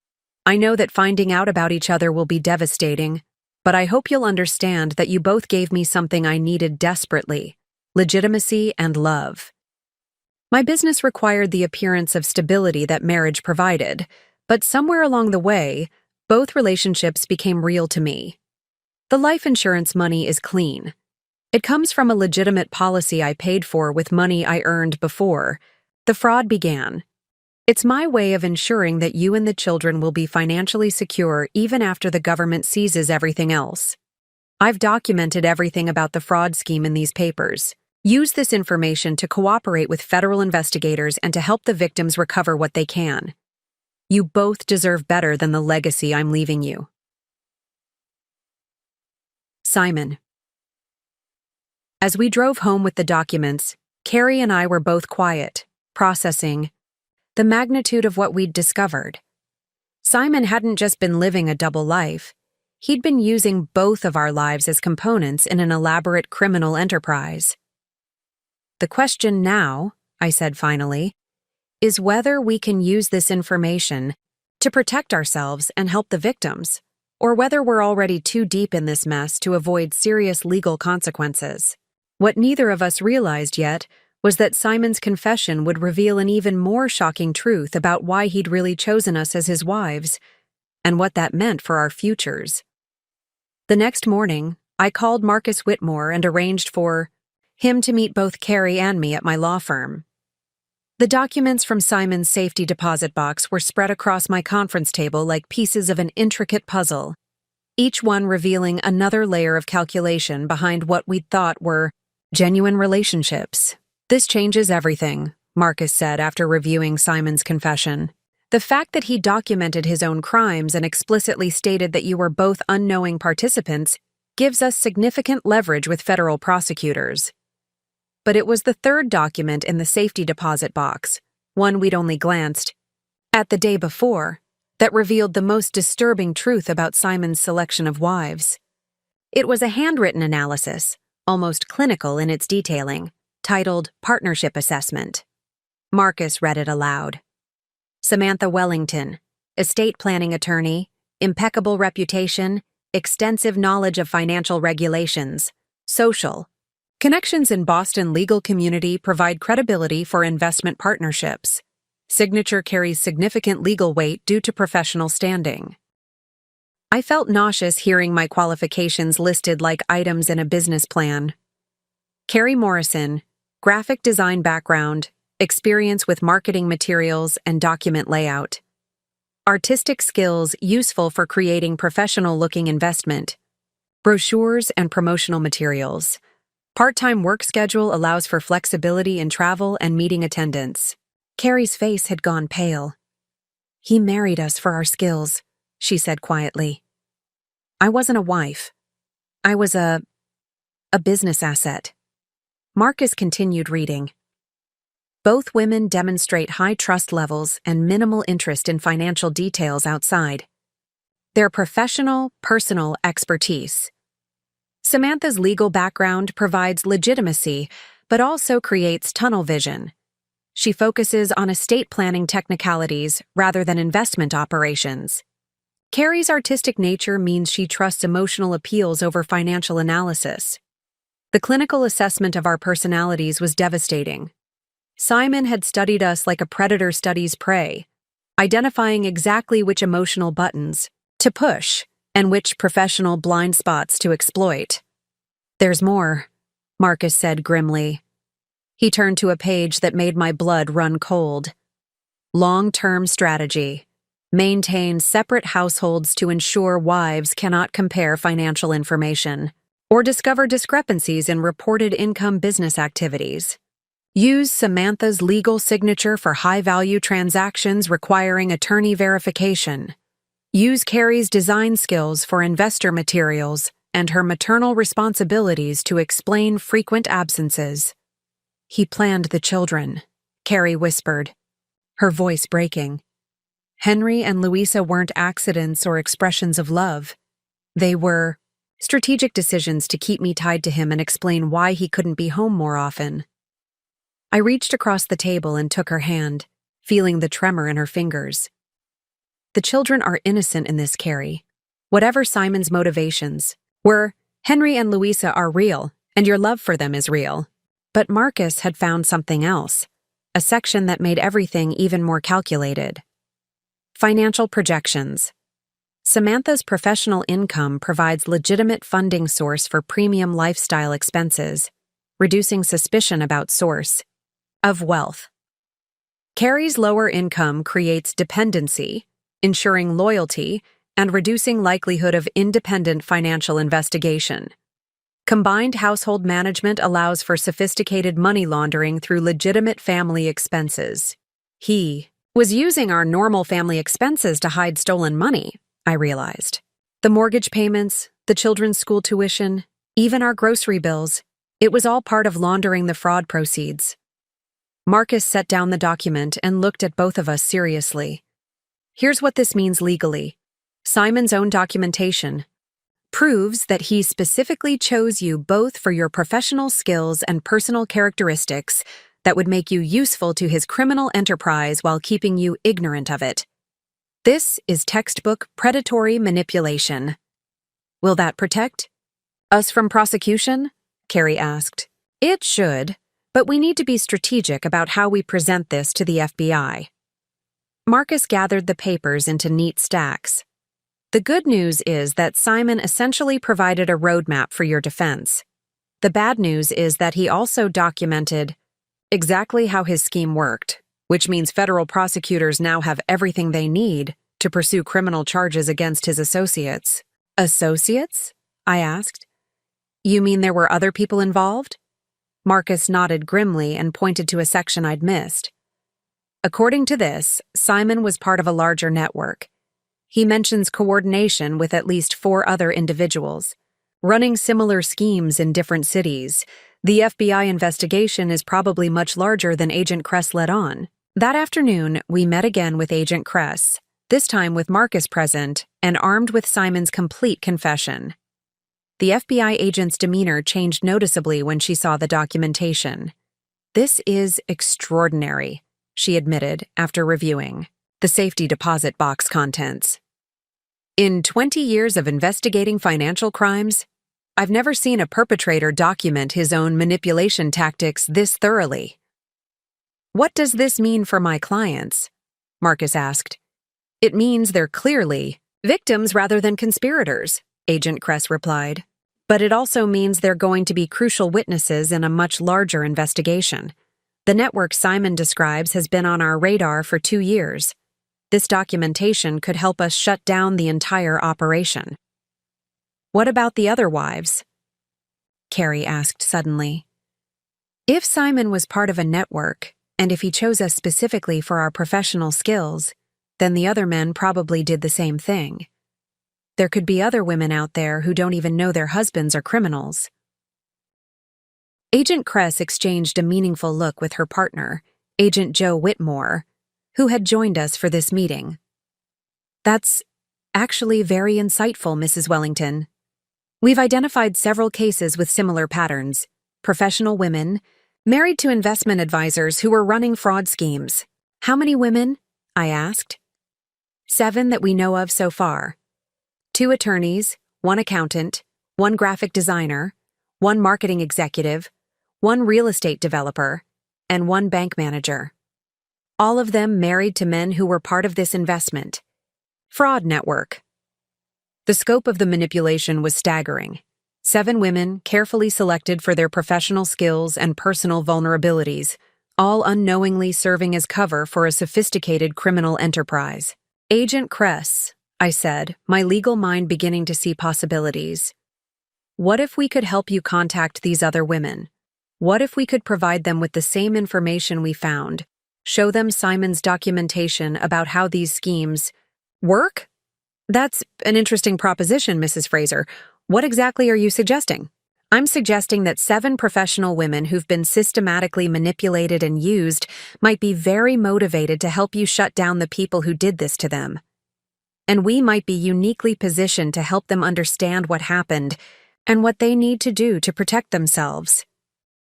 I know that finding out about each other will be devastating, but I hope you'll understand that you both gave me something I needed desperately: legitimacy and love. My business required the appearance of stability that marriage provided, but somewhere along the way, both relationships became real to me. The life insurance money is clean. It comes from a legitimate policy I paid for with money I earned before. The fraud began. It's my way of ensuring that you and the children will be financially secure even after the government seizes everything else. I've documented everything about the fraud scheme in these papers. Use this information to cooperate with federal investigators and to help the victims recover what they can. You both deserve better than the legacy I'm leaving you. Simon. As we drove home with the documents, Carrie and I were both quiet, processing the magnitude of what we'd discovered. Simon hadn't just been living a double life. He'd been using both of our lives as components in an elaborate criminal enterprise. The question now, I said finally, is whether we can use this information to protect ourselves and help the victims, or whether we're already too deep in this mess to avoid serious legal consequences. What neither of us realized yet was that Simon's confession would reveal an even more shocking truth about why he'd really chosen us as his wives, and what that meant for our futures. The next morning, I called Marcus Whitmore and arranged for him to meet both Carrie and me at my law firm. The documents from Simon's safety deposit box were spread across my conference table like pieces of an intricate puzzle, each one revealing another layer of calculation behind what we'd thought were genuine relationships. This changes everything, Marcus said after reviewing Simon's confession. The fact that he documented his own crimes and explicitly stated that you were both unknowing participants gives us significant leverage with federal prosecutors. But it was the third document in the safety deposit box, one we'd only glanced at the day before, that revealed the most disturbing truth about Simon's selection of wives. It was a handwritten analysis, almost clinical in its detailing, titled Partnership Assessment. Marcus read it aloud. Samantha Wellington, estate planning attorney, impeccable reputation, extensive knowledge of financial regulations, social. Connections in Boston legal community provide credibility for investment partnerships. Signature carries significant legal weight due to professional standing. I felt nauseous hearing my qualifications listed like items in a business plan. Carrie Morrison, graphic design background, experience with marketing materials and document layout. Artistic skills useful for creating professional-looking investment. Brochures and promotional materials. Part-time work schedule allows for flexibility in travel and meeting attendance. Carrie's face had gone pale. He married us for our skills, she said quietly. I wasn't a wife. I was a business asset. Marcus continued reading. Both women demonstrate high trust levels and minimal interest in financial details outside. Their professional, personal expertise. Samantha's legal background provides legitimacy, but also creates tunnel vision. She focuses on estate planning technicalities rather than investment operations. Carrie's artistic nature means she trusts emotional appeals over financial analysis. The clinical assessment of our personalities was devastating. Simon had studied us like a predator studies prey, identifying exactly which emotional buttons to push and which professional blind spots to exploit. "There's more," Marcus said grimly. He turned to a page that made my blood run cold. Long-term strategy. Maintain separate households to ensure wives cannot compare financial information or discover discrepancies in reported income business activities. Use Samantha's legal signature for high-value transactions requiring attorney verification. Use Carrie's design skills for investor materials and her maternal responsibilities to explain frequent absences. "He planned the children," Carrie whispered, her voice breaking. "Henry and Louisa weren't accidents or expressions of love. They were strategic decisions to keep me tied to him and explain why he couldn't be home more often." I reached across the table and took her hand, feeling the tremor in her fingers. "The children are innocent in this, Carrie. Whatever Simon's motivations were, Henry and Louisa are real, and your love for them is real." But Marcus had found something else, a section that made everything even more calculated. Financial projections. Samantha's professional income provides legitimate funding source for premium lifestyle expenses, reducing suspicion about source of wealth. Carrie's lower income creates dependency, ensuring loyalty and reducing likelihood of independent financial investigation. Combined household management allows for sophisticated money laundering through legitimate family expenses. He was using our normal family expenses to hide stolen money, I realized. The mortgage payments, the children's school tuition, even our grocery bills, it was all part of laundering the fraud proceeds. Marcus set down the document and looked at both of us seriously. "Here's what this means legally. Simon's own documentation proves that he specifically chose you both for your professional skills and personal characteristics that would make you useful to his criminal enterprise while keeping you ignorant of it. This is textbook predatory manipulation." "Will that protect us from prosecution?" Carrie asked. "It should, but we need to be strategic about how we present this to the FBI. Marcus gathered the papers into neat stacks. "The good news is that Simon essentially provided a roadmap for your defense. The bad news is that he also documented exactly how his scheme worked, which means federal prosecutors now have everything they need to pursue criminal charges against his associates." "Associates?" I asked. "You mean there were other people involved?" Marcus nodded grimly and pointed to a section I'd missed. "According to this, Simon was part of a larger network. He mentions coordination with at least 4 other individuals, running similar schemes in different cities. The FBI investigation is probably much larger than Agent Kress let on." That afternoon, we met again with Agent Kress, this time with Marcus present and armed with Simon's complete confession. The FBI agent's demeanor changed noticeably when she saw the documentation. "This is extraordinary," she admitted after reviewing the safety deposit box contents. "In 20 years of investigating financial crimes, I've never seen a perpetrator document his own manipulation tactics this thoroughly." "What does this mean for my clients?" Marcus asked. "It means they're clearly victims rather than conspirators," Agent Kress replied. "But it also means they're going to be crucial witnesses in a much larger investigation. The network Simon describes has been on our radar for 2 years. This documentation could help us shut down the entire operation." "What about the other wives?" Carrie asked suddenly. "If Simon was part of a network, and if he chose us specifically for our professional skills, then the other men probably did the same thing. There could be other women out there who don't even know their husbands are criminals." Agent Kress exchanged a meaningful look with her partner, Agent Joe Whitmore, who had joined us for this meeting. "That's actually very insightful, Mrs. Wellington. We've identified several cases with similar patterns. Professional women, married to investment advisors who were running fraud schemes." "How many women?" I asked. 7 that we know of so far. 2 attorneys, 1 accountant, 1 graphic designer, 1 marketing executive, 1 real estate developer, and 1 bank manager. All of them married to men who were part of this investment fraud network. The scope of the manipulation was staggering. 7 women, carefully selected for their professional skills and personal vulnerabilities, all unknowingly serving as cover for a sophisticated criminal enterprise. Agent Kress, I said, my legal mind beginning to see possibilities. What if we could help you contact these other women? What if we could provide them with the same information we found? Show them Simon's documentation about how these schemes work? That's an interesting proposition, Mrs. Fraser. What exactly are you suggesting? I'm suggesting that 7 professional women who've been systematically manipulated and used might be very motivated to help you shut down the people who did this to them. And we might be uniquely positioned to help them understand what happened and what they need to do to protect themselves.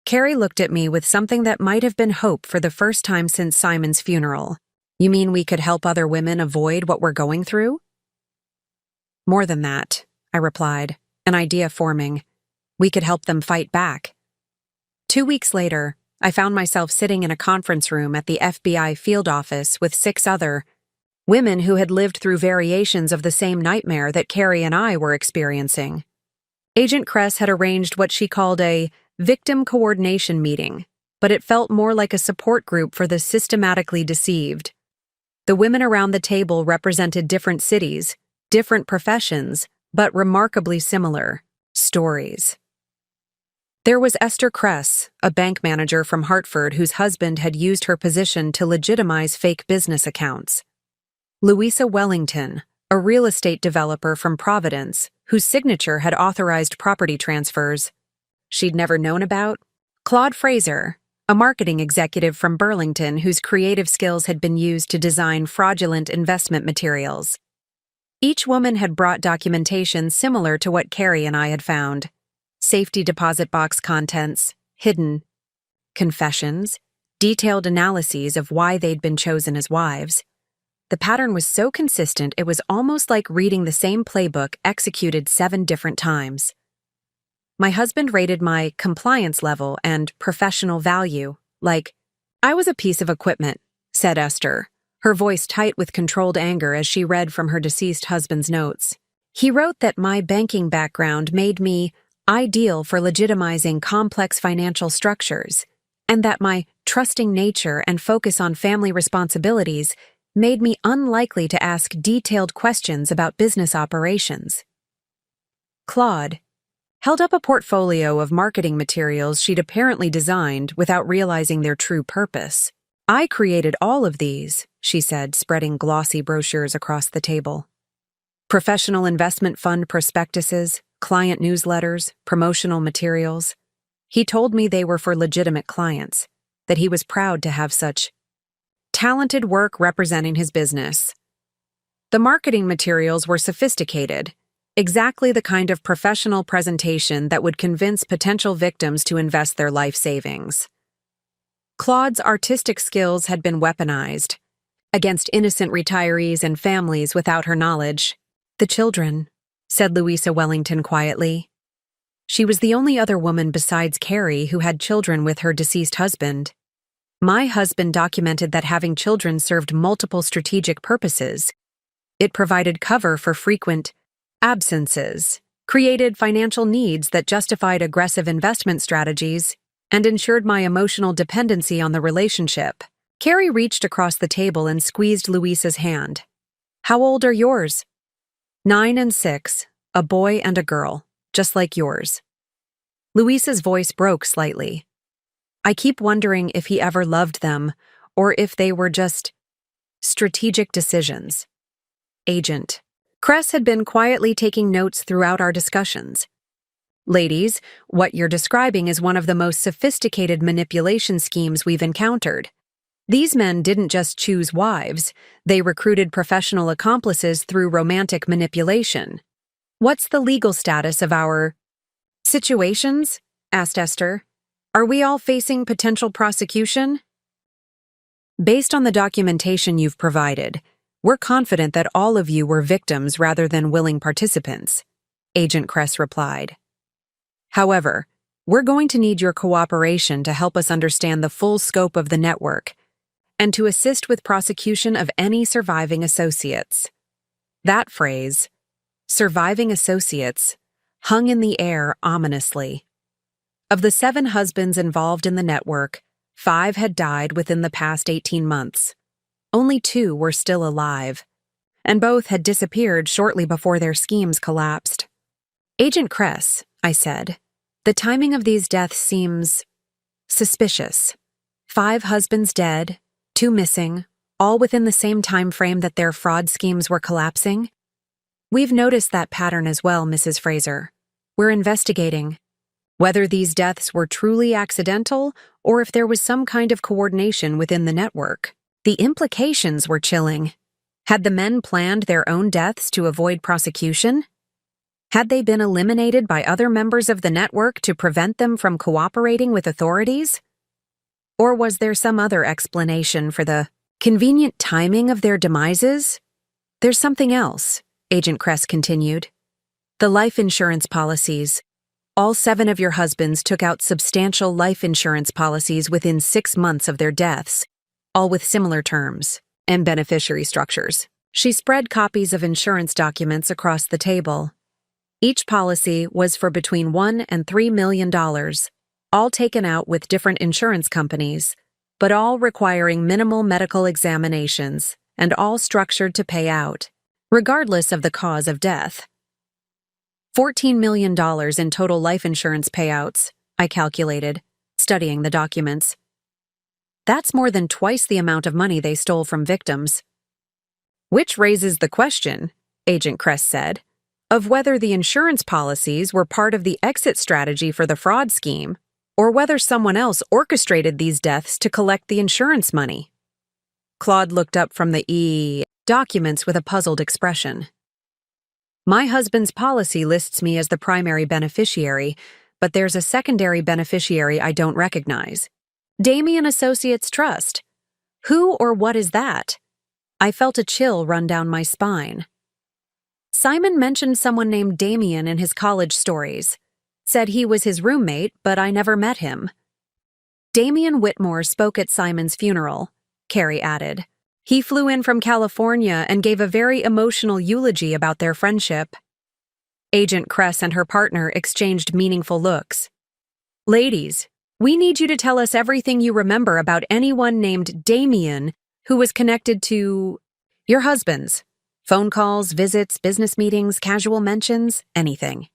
Carrie looked at me with something that might have been hope for the first time since Simon's funeral. You mean we could help other women avoid what we're going through? More than that, I replied, an idea forming. We could help them fight back. 2 weeks later, I found myself sitting in a conference room at the FBI field office with 6 other women who had lived through variations of the same nightmare that Carrie and I were experiencing. Agent Kress had arranged what she called a victim coordination meeting, but it felt more like a support group for the systematically deceived. The women around the table represented different cities, different professions, but remarkably similar stories. There was Esther Kress, a bank manager from Hartford whose husband had used her position to legitimize fake business accounts. Louisa Wellington, a real estate developer from Providence, whose signature had authorized property transfers she'd never known about. Claude Fraser, a marketing executive from Burlington whose creative skills had been used to design fraudulent investment materials. Each woman had brought documentation similar to what Carrie and I had found. Safety deposit box contents, hidden confessions, detailed analyses of why they'd been chosen as wives. The pattern was so consistent it was almost like reading the same playbook executed 7 different times. My husband rated my compliance level and professional value, like, I was a piece of equipment, said Esther, her voice tight with controlled anger as she read from her deceased husband's notes. He wrote that my banking background made me ideal for legitimizing complex financial structures, and that my trusting nature and focus on family responsibilities made me unlikely to ask detailed questions about business operations. Claude held up a portfolio of marketing materials she'd apparently designed without realizing their true purpose. I created all of these, she said, spreading glossy brochures across the table. Professional investment fund prospectuses, client newsletters, promotional materials. He told me they were for legitimate clients, that he was proud to have such talented work representing his business. The marketing materials were sophisticated, exactly the kind of professional presentation that would convince potential victims to invest their life savings. Claude's artistic skills had been weaponized against innocent retirees and families without her knowledge. The children, said Louisa Wellington quietly. She was the only other woman besides Carrie who had children with her deceased husband. My husband documented that having children served multiple strategic purposes. It provided cover for frequent absences, created financial needs that justified aggressive investment strategies, and ensured my emotional dependency on the relationship. Carrie reached across the table and squeezed Louisa's hand. How old are yours? 9 and 6, a boy and a girl, just like yours. Louisa's voice broke slightly. I keep wondering if he ever loved them, or if they were just strategic decisions. Agent Kress had been quietly taking notes throughout our discussions. Ladies, what you're describing is one of the most sophisticated manipulation schemes we've encountered. These men didn't just choose wives, they recruited professional accomplices through romantic manipulation. What's the legal status of our situations? Asked Esther. Are we all facing potential prosecution? Based on the documentation you've provided, We're confident that all of you were victims rather than willing participants, Agent Kress replied. However, we're going to need your cooperation to help us understand the full scope of the network and to assist with prosecution of any surviving associates. That phrase, surviving associates, hung in the air ominously. Of the 7 husbands involved in the network, 5 had died within the past 18 months. Only 2 were still alive, and both had disappeared shortly before their schemes collapsed. Agent Kress, I said, the timing of these deaths seems suspicious. 5 husbands dead, 2 missing, all within the same time frame that their fraud schemes were collapsing. We've noticed that pattern as well, Mrs. Fraser. We're investigating whether these deaths were truly accidental or if there was some kind of coordination within the network. The implications were chilling. Had the men planned their own deaths to avoid prosecution? Had they been eliminated by other members of the network to prevent them from cooperating with authorities? Or was there some other explanation for the convenient timing of their demises? There's something else, Agent Kress continued. The life insurance policies. All 7 of your husbands took out substantial life insurance policies within 6 months of their deaths, all with similar terms and beneficiary structures. She spread copies of insurance documents across the table. Each policy was for between $1 and $3 million, all taken out with different insurance companies, but all requiring minimal medical examinations and all structured to pay out, regardless of the cause of death. $14 million in total life insurance payouts, I calculated, studying the documents. That's more than twice the amount of money they stole from victims. Which raises the question, Agent Kress said, of whether the insurance policies were part of the exit strategy for the fraud scheme, or whether someone else orchestrated these deaths to collect the insurance money. Claude looked up from the documents with a puzzled expression. My husband's policy lists me as the primary beneficiary, but there's a secondary beneficiary I don't recognize. Damien Associates Trust. Who or what is that? I felt a chill run down my spine. Simon mentioned someone named Damien in his college stories. Said he was his roommate, but I never met him. Damien Whitmore spoke at Simon's funeral, Carrie added. He flew in from California and gave a very emotional eulogy about their friendship. Agent Kress and her partner exchanged meaningful looks. Ladies, we need you to tell us everything you remember about anyone named Damien who was connected to your husbands. Phone calls, visits, business meetings, casual mentions, anything.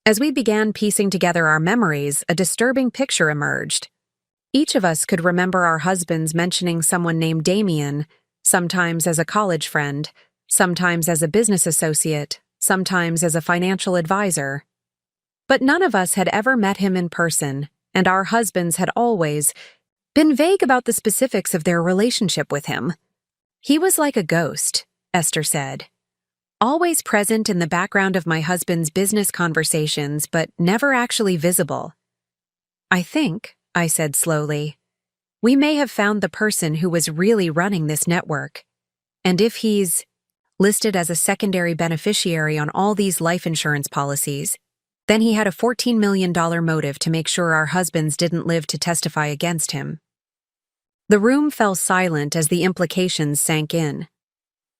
As we began piecing together our memories, a disturbing picture emerged. Each of us could remember our husbands mentioning someone named Damien, sometimes as a college friend, sometimes as a business associate, sometimes as a financial advisor. But none of us had ever met him in person, and our husbands had always been vague about the specifics of their relationship with him. He was like a ghost, Esther said. Always present in the background of my husband's business conversations, but never actually visible. I think, I said slowly, we may have found the person who was really running this network. And if he's listed as a secondary beneficiary on all these life insurance policies, then he had a $14 million motive to make sure our husbands didn't live to testify against him. The room fell silent as the implications sank in.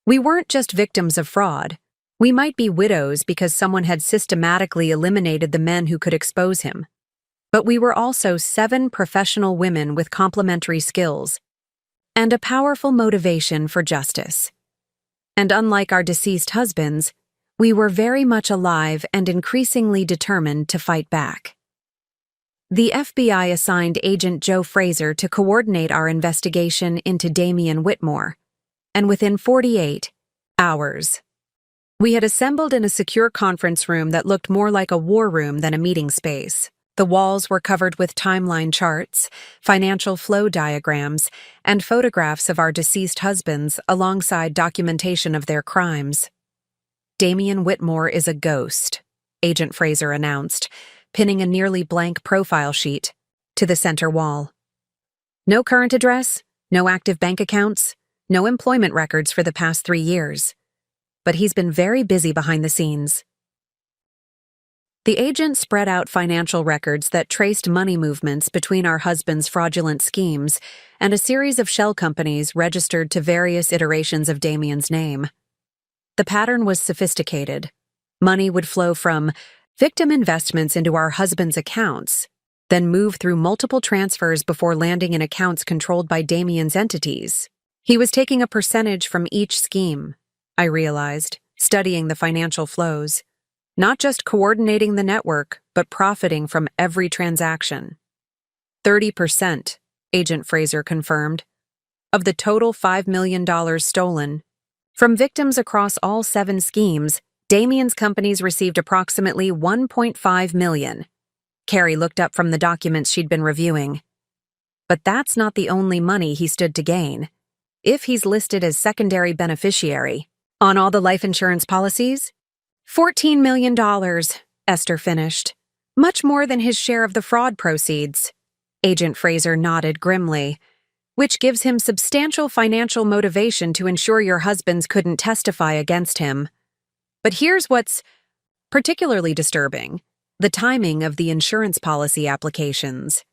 We weren't just victims of fraud. We might be widows because someone had systematically eliminated the men who could expose him. But we were also 7 professional women with complementary skills and a powerful motivation for justice. And unlike our deceased husbands, we were very much alive and increasingly determined to fight back. The FBI assigned Agent Joe Fraser to coordinate our investigation into Damien Whitmore, and within 48 hours, we had assembled in a secure conference room that looked more like a war room than a meeting space. The walls were covered with timeline charts, financial flow diagrams, and photographs of our deceased husbands alongside documentation of their crimes. Damien Whitmore is a ghost, Agent Fraser announced, pinning a nearly blank profile sheet to the center wall. No current address, no active bank accounts, No employment records for the past 3 years. But he's been very busy behind the scenes. The agent spread out financial records that traced money movements between our husband's fraudulent schemes and a series of shell companies registered to various iterations of Damien's name. The pattern was sophisticated. Money would flow from victim investments into our husband's accounts, then move through multiple transfers before landing in accounts controlled by Damien's entities. He was taking a percentage from each scheme, I realized, studying the financial flows. Not just coordinating the network, but profiting from every transaction. 30%, Agent Fraser confirmed, of the total $5 million stolen. From victims across all 7 schemes, Damien's companies received approximately $1.5 million. Carrie looked up from the documents she'd been reviewing. But that's not the only money he stood to gain. If he's listed as secondary beneficiary on all the life insurance policies, $14 million, Esther finished. Much more than his share of the fraud proceeds. Agent Fraser nodded grimly, which gives him substantial financial motivation to ensure your husbands couldn't testify against him. But here's what's particularly disturbing: the timing of the insurance policy applications.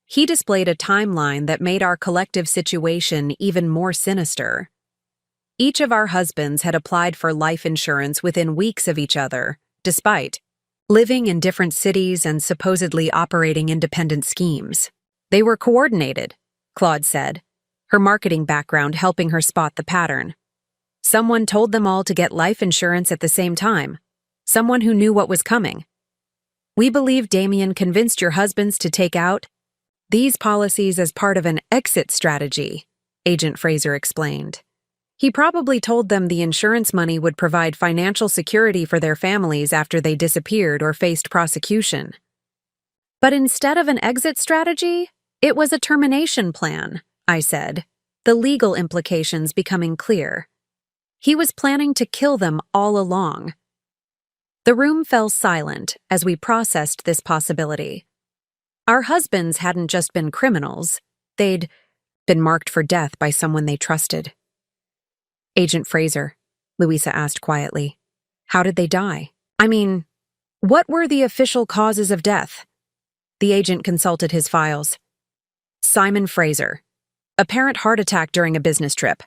He displayed a timeline that made our collective situation even more sinister. Each of our husbands had applied for life insurance within weeks of each other, despite living in different cities and supposedly operating independent schemes. They were coordinated, Claude said, her marketing background helping her spot the pattern. Someone told them all to get life insurance at the same time. Someone who knew what was coming. We believe Damien convinced your husbands to take out these policies as part of an exit strategy, Agent Fraser explained. He probably told them the insurance money would provide financial security for their families after they disappeared or faced prosecution. But instead of an exit strategy, it was a termination plan, I said, the legal implications becoming clear. He was planning to kill them all along. The room fell silent as we processed this possibility. Our husbands hadn't just been criminals, they'd been marked for death by someone they trusted. Agent Fraser, Louisa asked quietly, how did they die? I mean, what were the official causes of death? The agent consulted his files. Simon Fraser, apparent heart attack during a business trip.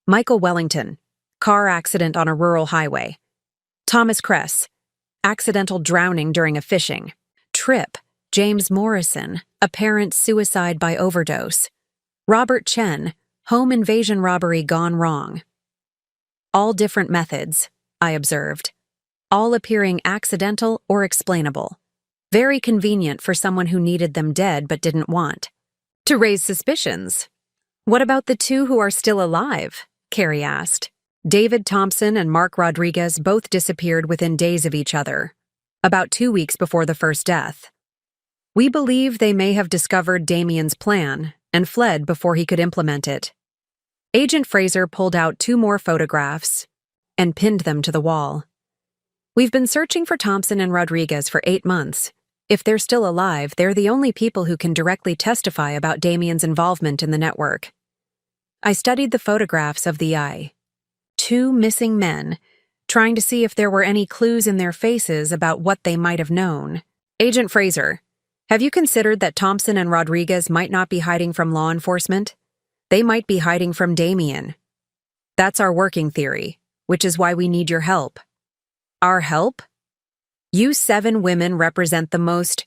Michael Wellington, car accident on a rural highway. Thomas Kress, accidental drowning during a fishing trip. James Morrison, apparent suicide by overdose. Robert Chen, home invasion robbery gone wrong. All different methods, I observed. All appearing accidental or explainable. Very convenient for someone who needed them dead but didn't want. To raise suspicions. What about the 2 who are still alive? Carrie asked. David Thompson and Mark Rodriguez both disappeared within days of each other, about 2 weeks before the first death. We believe they may have discovered Damien's plan and fled before he could implement it. Agent Fraser pulled out 2 more photographs and pinned them to the wall. We've been searching for Thompson and Rodriguez for 8 months. If they're still alive, they're the only people who can directly testify about Damien's involvement in the network. I studied the photographs of the eye. 2 missing men, trying to see if there were any clues in their faces about what they might have known. Agent Fraser, have you considered that Thompson and Rodriguez might not be hiding from law enforcement? They might be hiding from Damien. That's our working theory, which is why we need your help. Our help? You 7 women represent the most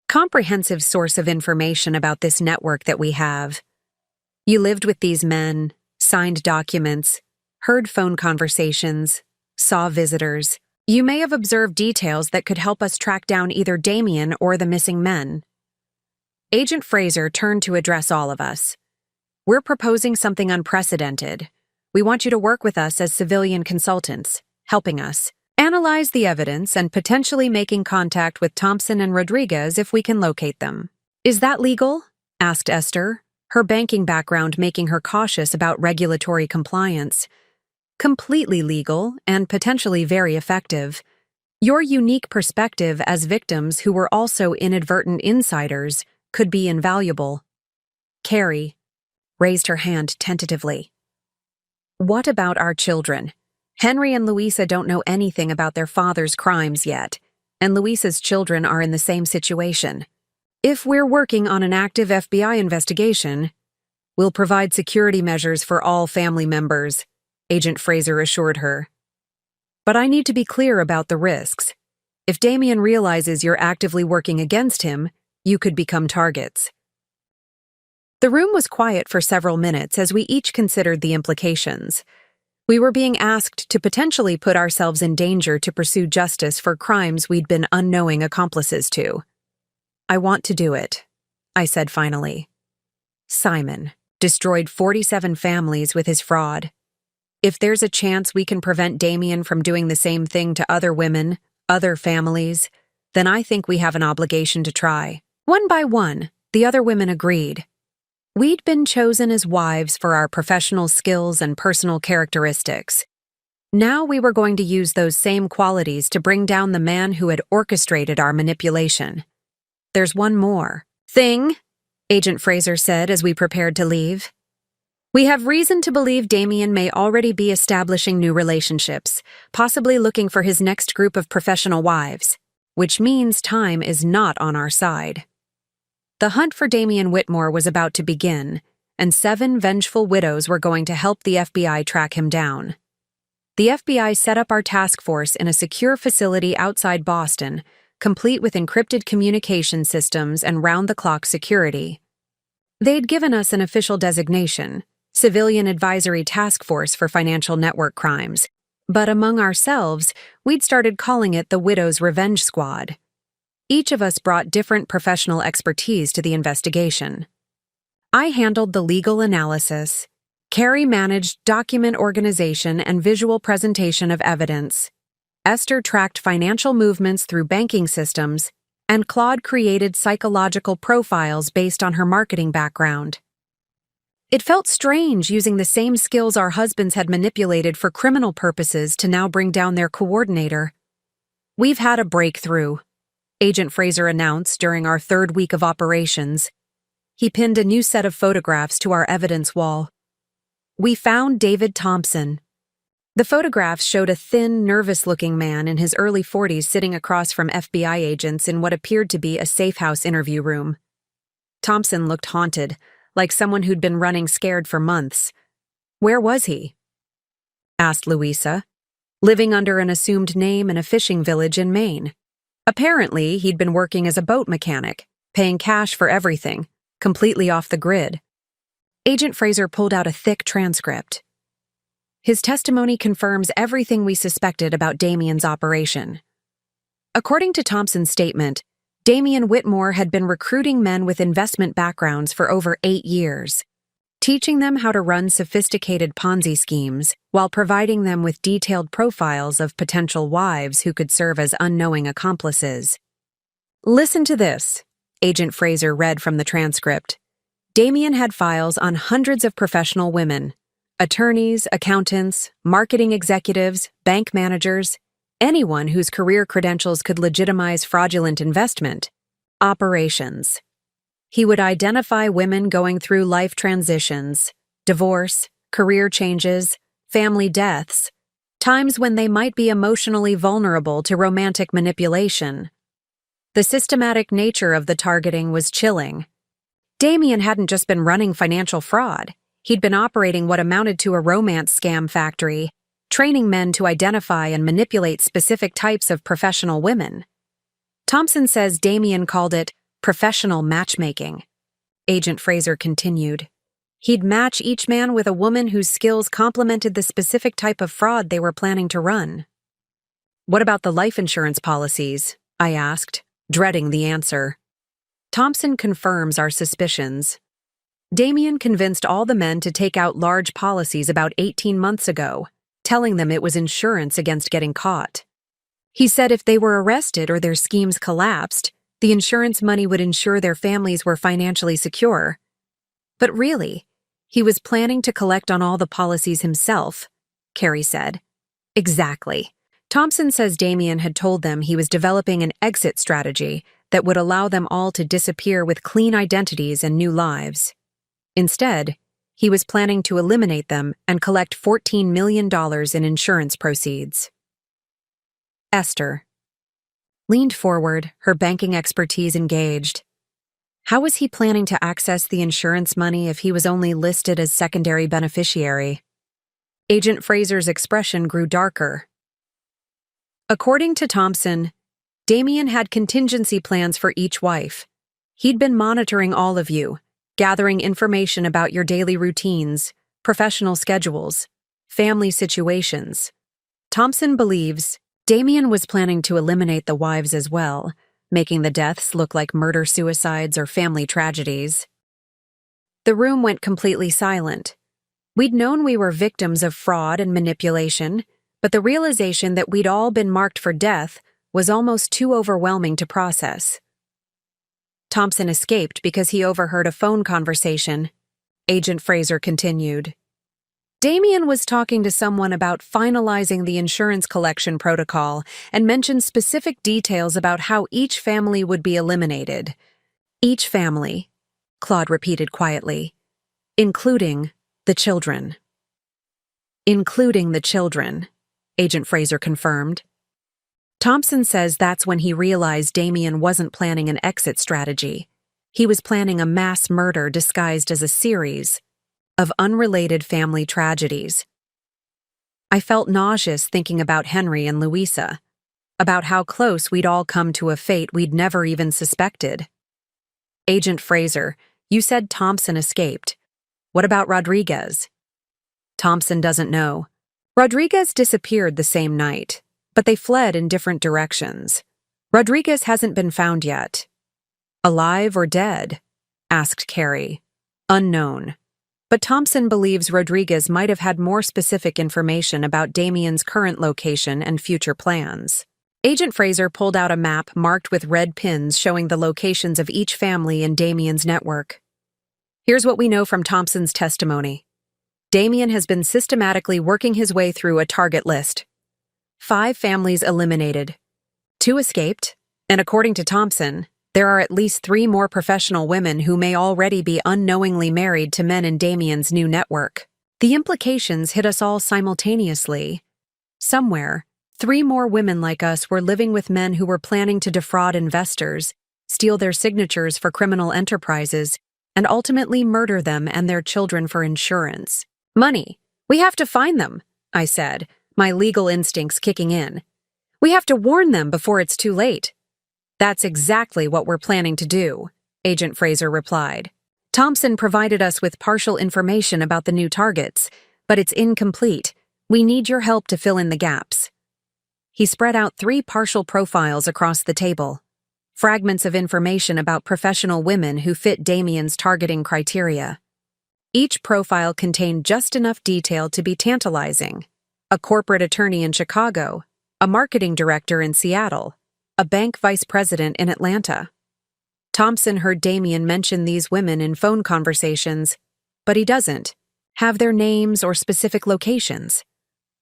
comprehensive source of information about this network that we have. You lived with these men, signed documents, heard phone conversations, saw visitors. You may have observed details that could help us track down either Damien or the missing men. Agent Fraser turned to address all of us. We're proposing something unprecedented. We want you to work with us as civilian consultants, helping us analyze the evidence and potentially making contact with Thompson and Rodriguez if we can locate them. Is that legal? Asked Esther, her banking background making her cautious about regulatory compliance. Completely legal and potentially very effective. Your unique perspective as victims who were also inadvertent insiders could be invaluable. Carrie raised her hand tentatively. What about our children? Henry and Louisa don't know anything about their father's crimes yet, and Louisa's children are in the same situation. If we're working on an active FBI investigation, we'll provide security measures for all family members, Agent Fraser assured her. But I need to be clear about the risks. If Damien realizes you're actively working against him, you could become targets. The room was quiet for several minutes as we each considered the implications. We were being asked to potentially put ourselves in danger to pursue justice for crimes we'd been unknowing accomplices to. I want to do it, I said finally. Simon destroyed 47 families with his fraud. If there's a chance we can prevent Damien from doing the same thing to other women, other families, then I think we have an obligation to try. One by one, the other women agreed. We'd been chosen as wives for our professional skills and personal characteristics. Now we were going to use those same qualities to bring down the man who had orchestrated our manipulation. There's one more thing, Agent Fraser said as we prepared to leave. We have reason to believe Damien may already be establishing new relationships, possibly looking for his next group of professional wives, which means time is not on our side. The hunt for Damien Whitmore was about to begin, and 7 vengeful widows were going to help the FBI track him down. The FBI set up our task force in a secure facility outside Boston, complete with encrypted communication systems and round-the-clock security. They'd given us an official designation, Civilian Advisory Task Force for Financial Network Crimes, but among ourselves, we'd started calling it the Widows' Revenge Squad. Each of us brought different professional expertise to the investigation. I handled the legal analysis. Carrie managed document organization and visual presentation of evidence. Esther tracked financial movements through banking systems, and Claude created psychological profiles based on her marketing background. It felt strange using the same skills our husbands had manipulated for criminal purposes to now bring down their coordinator. We've had a breakthrough, Agent Fraser announced during our 3rd week of operations. He pinned a new set of photographs to our evidence wall. We found David Thompson. The photographs showed a thin, nervous-looking man in his early 40s sitting across from FBI agents in what appeared to be a safe house interview room. Thompson looked haunted, like someone who'd been running scared for months. Where was he? Asked Louisa. Living under an assumed name in a fishing village in Maine. Apparently, he'd been working as a boat mechanic, paying cash for everything, completely off the grid. Agent Fraser pulled out a thick transcript. His testimony confirms everything we suspected about Damien's operation. According to Thompson's statement, Damien Whitmore had been recruiting men with investment backgrounds for over 8 years, teaching them how to run sophisticated Ponzi schemes while providing them with detailed profiles of potential wives who could serve as unknowing accomplices. Listen to this, Agent Fraser read from the transcript. Damien had files on hundreds of professional women, attorneys, accountants, marketing executives, bank managers, anyone whose career credentials could legitimize fraudulent investment. Operations. He would identify women going through life transitions, divorce, career changes, family deaths, times when they might be emotionally vulnerable to romantic manipulation. The systematic nature of the targeting was chilling. Damien hadn't just been running financial fraud. He'd been operating what amounted to a romance scam factory, training men to identify and manipulate specific types of professional women. Thompson says Damien called it professional matchmaking. Agent Fraser continued. He'd match each man with a woman whose skills complemented the specific type of fraud they were planning to run. What about the life insurance policies? I asked, dreading the answer. Thompson confirms our suspicions. Damien convinced all the men to take out large policies about 18 months ago, telling them it was insurance against getting caught. He said if they were arrested or their schemes collapsed, the insurance money would ensure their families were financially secure. But really, he was planning to collect on all the policies himself, Carrie said. Exactly. Thompson says Damien had told them he was developing an exit strategy that would allow them all to disappear with clean identities and new lives. Instead, He was planning to eliminate them and collect $14 million in insurance proceeds. Esther leaned forward, her banking expertise engaged. How was he planning to access the insurance money if he was only listed as secondary beneficiary? Agent Fraser's expression grew darker. According to Thompson, Damien had contingency plans for each wife. He'd been monitoring all of you, gathering information about your daily routines, professional schedules, family situations. Thompson believes Damien was planning to eliminate the wives as well, making the deaths look like murder-suicides or family tragedies. The room went completely silent. We'd known we were victims of fraud and manipulation, but the realization that we'd all been marked for death was almost too overwhelming to process. Thompson escaped because he overheard a phone conversation. Agent Fraser continued. Damien was talking to someone about finalizing the insurance collection protocol and mentioned specific details about how each family would be eliminated. Each family, Claude repeated quietly, including the children. Including the children, Agent Fraser confirmed. Thompson says that's when he realized Damien wasn't planning an exit strategy. He was planning a mass murder disguised as a series of unrelated family tragedies. I felt nauseous thinking about Henry and Louisa, about how close we'd all come to a fate we'd never even suspected. Agent Fraser, you said Thompson escaped. What about Rodriguez? Thompson doesn't know. Rodriguez disappeared the same night, but they fled in different directions. Rodriguez hasn't been found yet. Alive or dead? Asked Carrie. Unknown. But Thompson believes Rodriguez might have had more specific information about Damien's current location and future plans. Agent Fraser pulled out a map marked with red pins showing the locations of each family in Damien's network. Here's what we know from Thompson's testimony. Damien has been systematically working his way through a target list. 5 families eliminated. 2 escaped, and according to Thompson, there are at least 3 more professional women who may already be unknowingly married to men in Damien's new network. The implications hit us all simultaneously. Somewhere, 3 more women like us were living with men who were planning to defraud investors, steal their signatures for criminal enterprises, and ultimately murder them and their children for insurance. Money. We have to find them, I said, my legal instincts kicking in. We have to warn them before it's too late. That's exactly what we're planning to do, Agent Fraser replied. Thompson provided us with partial information about the new targets, but it's incomplete. We need your help to fill in the gaps. He spread out 3 partial profiles across the table. Fragments of information about professional women who fit Damien's targeting criteria. Each profile contained just enough detail to be tantalizing. A corporate attorney in Chicago, a marketing director in Seattle, a bank vice president in Atlanta. Thompson heard Damien mention these women in phone conversations, but he doesn't have their names or specific locations.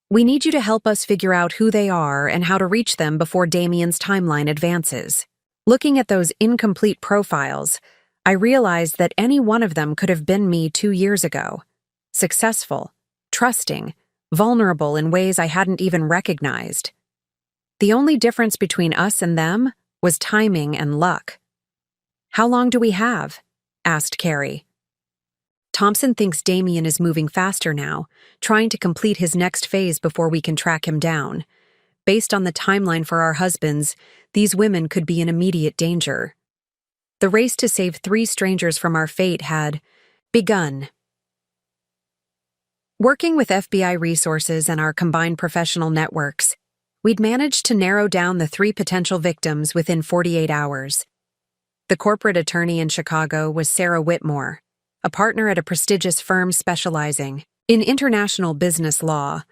We need you to help us figure out who they are and how to reach them before Damien's timeline advances. Looking at those incomplete profiles, I realized that any one of them could have been me 2 years ago. Successful, trusting, vulnerable in ways I hadn't even recognized. The only difference between us and them was timing and luck. How long do we have? Asked Carrie. Thompson thinks Damien is moving faster now, trying to complete his next phase before we can track him down. Based on the timeline for our husbands, these women could be in immediate danger. The race to save 3 strangers from our fate had begun. Working with FBI resources and our combined professional networks, we'd managed to narrow down the 3 potential victims within 48 hours. The corporate attorney in Chicago was Sarah Whitmore, a partner at a prestigious firm specializing in international business law.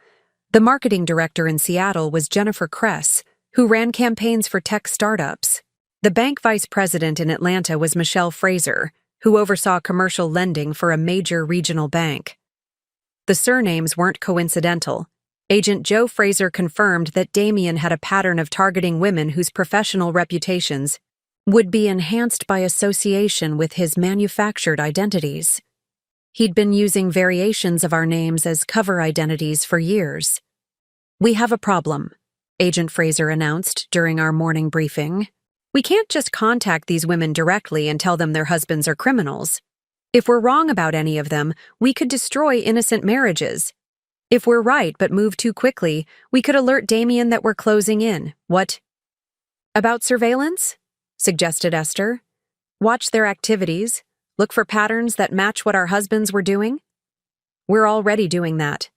The marketing director in Seattle was Jennifer Kress, who ran campaigns for tech startups. The bank vice president in Atlanta was Michelle Fraser, who oversaw commercial lending for a major regional bank. The surnames weren't coincidental. Agent Joe Fraser confirmed that Damien had a pattern of targeting women whose professional reputations would be enhanced by association with his manufactured identities. He'd been using variations of our names as cover identities for years. "We have a problem," Agent Fraser announced during our morning briefing. "We can't just contact these women directly and tell them their husbands are criminals. If we're wrong about any of them, we could destroy innocent marriages. If we're right but move too quickly, we could alert Damien that we're closing in. What about surveillance?" suggested Esther. "Watch their activities, look for patterns that match what our husbands were doing?" "We're already doing that.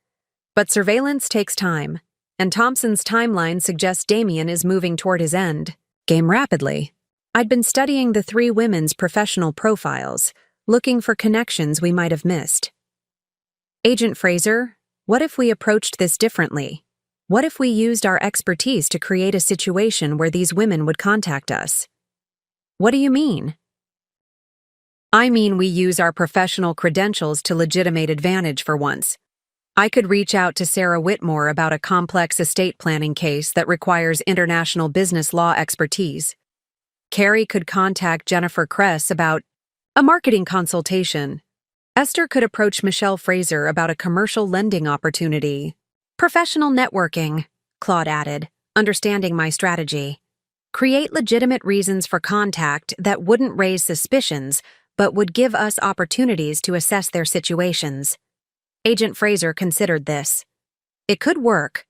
But surveillance takes time, and Thompson's timeline suggests Damien is moving toward his end game rapidly. I'd been studying the three women's professional profiles, looking for connections we might have missed. Agent Fraser, what if we approached this differently? What if we used our expertise to create a situation where these women would contact us?" "What do you mean?" "I mean we use our professional credentials to legitimate advantage for once. I could reach out to Sarah Whitmore about a complex estate planning case that requires international business law expertise. Carrie could contact Jennifer Kress about a marketing consultation. Esther could approach Michelle Fraser about a commercial lending opportunity. Professional networking," Claude added, understanding my strategy. "Create legitimate reasons for contact that wouldn't raise suspicions, but would give us opportunities to assess their situations." Agent Fraser considered this. "It could work,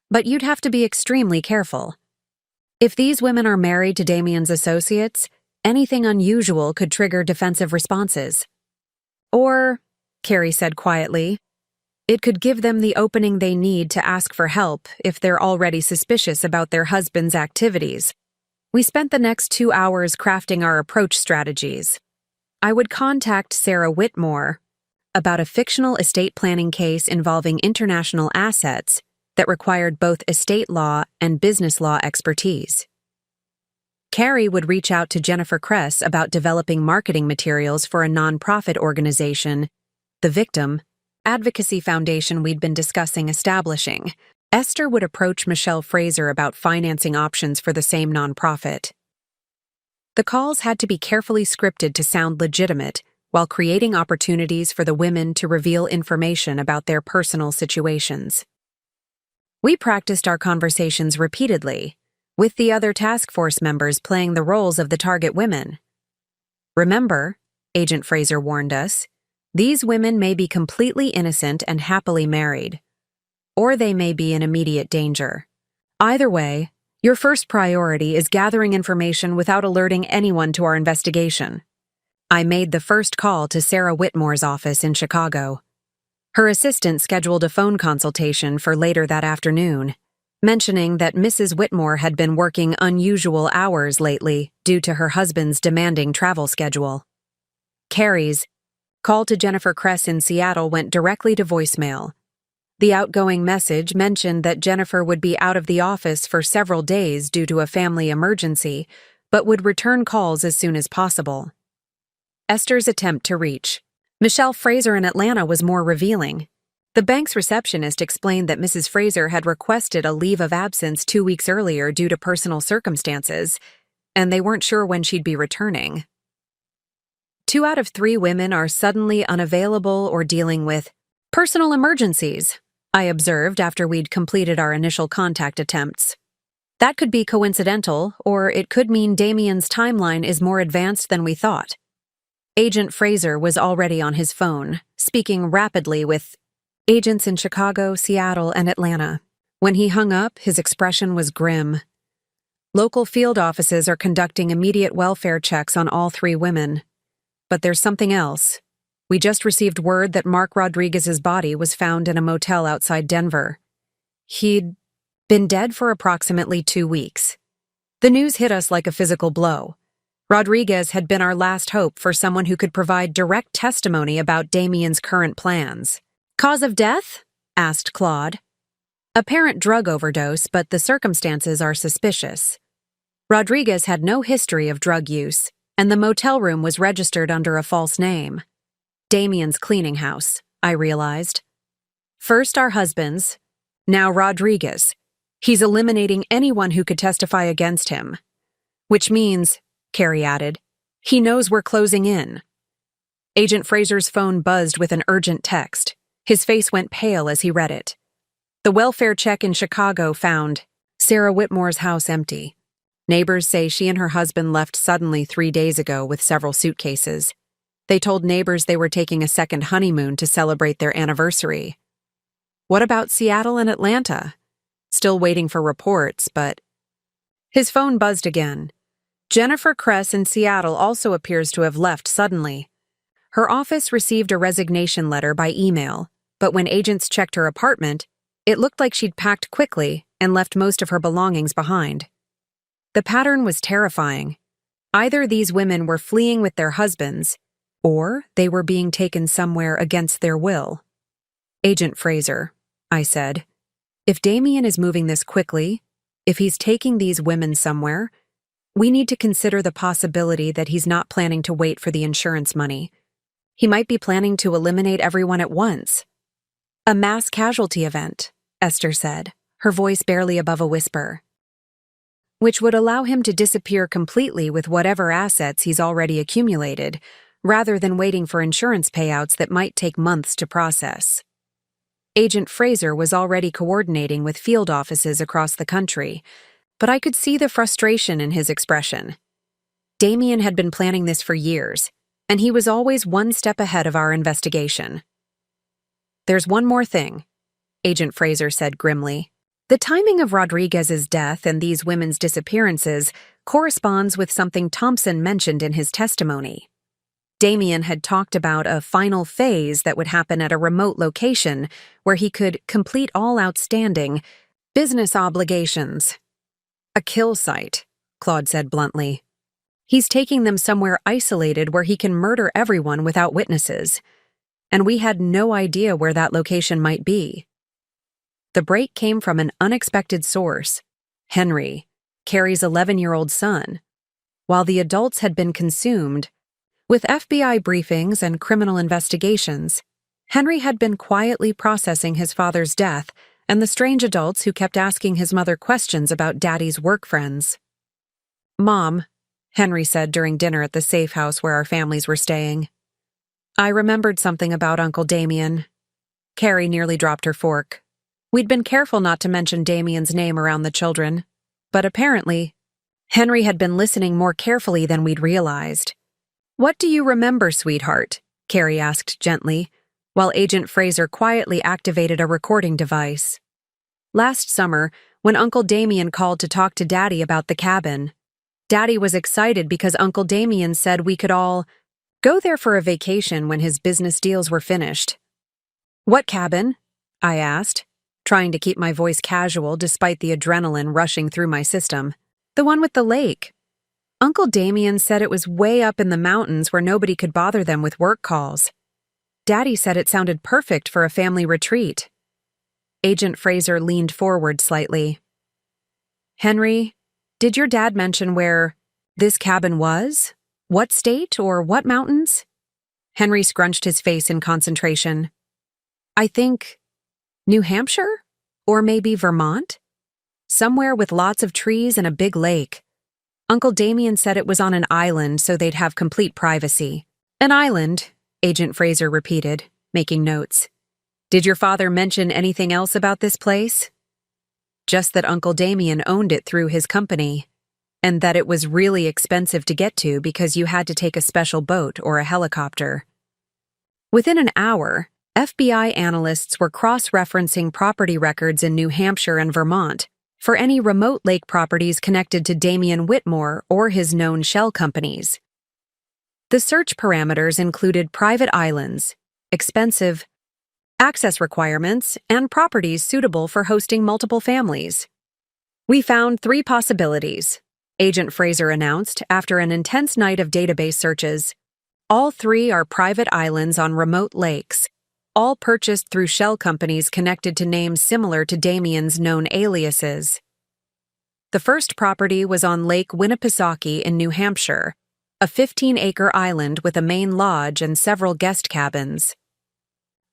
but you'd have to be extremely careful. If these women are married to Damien's associates, anything unusual could trigger defensive responses. Or," Carrie said quietly, "it could give them the opening they need to ask for help if they're already suspicious about their husband's activities." We spent the next 2 hours crafting our approach strategies. I would contact Sarah Whitmore about a fictional estate planning case involving international assets that required both estate law and business law expertise. Carrie would reach out to Jennifer Kress about developing marketing materials for a nonprofit organization, the Victim Advocacy Foundation we'd been discussing establishing. Esther would approach Michelle Fraser about financing options for the same nonprofit. The calls had to be carefully scripted to sound legitimate, while creating opportunities for the women to reveal information about their personal situations. We practiced our conversations repeatedly, with the other task force members playing the roles of the target women. "Remember," Agent Fraser warned us, "these women may be completely innocent and happily married, or they may be in immediate danger. Either way, your first priority is gathering information without alerting anyone to our investigation." I made the first call to Sarah Whitmore's office in Chicago. Her assistant scheduled a phone consultation for later that afternoon, mentioning that Mrs. Whitmore had been working unusual hours lately due to her husband's demanding travel schedule. Carrie's call to Jennifer Kress in Seattle went directly to voicemail. The outgoing message mentioned that Jennifer would be out of the office for several days due to a family emergency, but would return calls as soon as possible. Esther's attempt to reach Michelle Fraser in Atlanta was more revealing. The bank's receptionist explained that Mrs. Fraser had requested a leave of absence 2 weeks earlier due to personal circumstances, and they weren't sure when she'd be returning. 2 out of 3 women are suddenly unavailable or dealing with personal emergencies, I observed after we'd completed our initial contact attempts. That could be coincidental, or it could mean Damien's timeline is more advanced than we thought. Agent Fraser was already on his phone, speaking rapidly with agents in Chicago, Seattle, and Atlanta. When he hung up, his expression was grim. Local field offices are conducting immediate welfare checks on all 3 women. But there's something else. We just received word that Mark Rodriguez's body was found in a motel outside Denver. He'd been dead for approximately 2 weeks. The news hit us like a physical blow. Rodriguez had been our last hope for someone who could provide direct testimony about Damien's current plans. "Cause of death?" asked Claude. "Apparent drug overdose, but the circumstances are suspicious. Rodriguez had no history of drug use, and the motel room was registered under a false name. Damien's cleaning house," I realized. First our husbands, now Rodriguez. He's eliminating anyone who could testify against him. Which means, Carrie added, he knows we're closing in. Agent Fraser's phone buzzed with an urgent text. His face went pale as he read it. The welfare check in Chicago found Sarah Whitmore's house empty. Neighbors say she and her husband left suddenly 3 days ago with several suitcases. They told neighbors they were taking a second honeymoon to celebrate their anniversary. What about Seattle and Atlanta? Still waiting for reports, but... His phone buzzed again. Jennifer Kress in Seattle also appears to have left suddenly. Her office received a resignation letter by email, but when agents checked her apartment, it looked like she'd packed quickly and left most of her belongings behind. The pattern was terrifying. Either these women were fleeing with their husbands, or they were being taken somewhere against their will. Agent Fraser, I said, if Damien is moving this quickly, if he's taking these women somewhere, we need to consider the possibility that he's not planning to wait for the insurance money. He might be planning to eliminate everyone at once. A mass casualty event, Esther said, her voice barely above a whisper, which would allow him to disappear completely with whatever assets he's already accumulated, rather than waiting for insurance payouts that might take months to process. Agent Fraser was already coordinating with field offices across the country, but I could see the frustration in his expression. Damien had been planning this for years, and he was always one step ahead of our investigation. There's one more thing, Agent Fraser said grimly. The timing of Rodriguez's death and these women's disappearances corresponds with something Thompson mentioned in his testimony. Damien had talked about a final phase that would happen at a remote location where he could complete all outstanding business obligations. A kill site, Claude said bluntly. He's taking them somewhere isolated where he can murder everyone without witnesses. And we had no idea where that location might be. The break came from an unexpected source, Henry, Carrie's 11-year-old son. While the adults had been consumed with FBI briefings and criminal investigations, Henry had been quietly processing his father's death and the strange adults who kept asking his mother questions about Daddy's work friends. Mom, Henry said during dinner at the safe house where our families were staying, I remembered something about Uncle Damien. Carrie nearly dropped her fork. We'd been careful not to mention Damien's name around the children, but apparently, Henry had been listening more carefully than we'd realized. What do you remember, sweetheart? Carrie asked gently, while Agent Fraser quietly activated a recording device. Last summer, when Uncle Damien called to talk to Daddy about the cabin, Daddy was excited because Uncle Damien said we could all go there for a vacation when his business deals were finished. What cabin? I asked, trying to keep my voice casual despite the adrenaline rushing through my system. The one with the lake. Uncle Damien said it was way up in the mountains where nobody could bother them with work calls. Daddy said it sounded perfect for a family retreat. Agent Fraser leaned forward slightly. Henry, did your dad mention where this cabin was? What state or what mountains? Henry scrunched his face in concentration. I think New Hampshire? Or maybe Vermont? Somewhere with lots of trees and a big lake. Uncle Damien said it was on an island so they'd have complete privacy. An island, Agent Fraser repeated, making notes. Did your father mention anything else about this place? Just that Uncle Damien owned it through his company, and that it was really expensive to get to because you had to take a special boat or a helicopter. Within an hour, FBI analysts were cross-referencing property records in New Hampshire and Vermont for any remote lake properties connected to Damien Whitmore or his known shell companies. The search parameters included private islands, expensive access requirements, and properties suitable for hosting multiple families. We found 3 possibilities, Agent Fraser announced after an intense night of database searches. All 3 are private islands on remote lakes, all purchased through shell companies connected to names similar to Damien's known aliases. The first property was on Lake Winnipesaukee in New Hampshire, a 15-acre island with a main lodge and several guest cabins.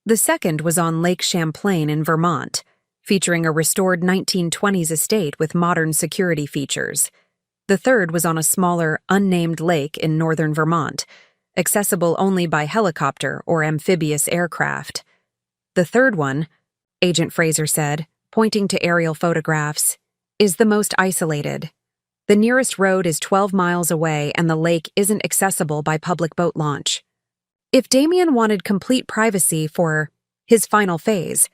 The second was on Lake Champlain in Vermont, featuring a restored 1920s estate with modern security features. The third was on a smaller, unnamed lake in northern Vermont, accessible only by helicopter or amphibious aircraft. The third one, Agent Fraser said, pointing to aerial photographs, is the most isolated. The nearest road is 12 miles away and the lake isn't accessible by public boat launch. If Damien wanted complete privacy for his final phase,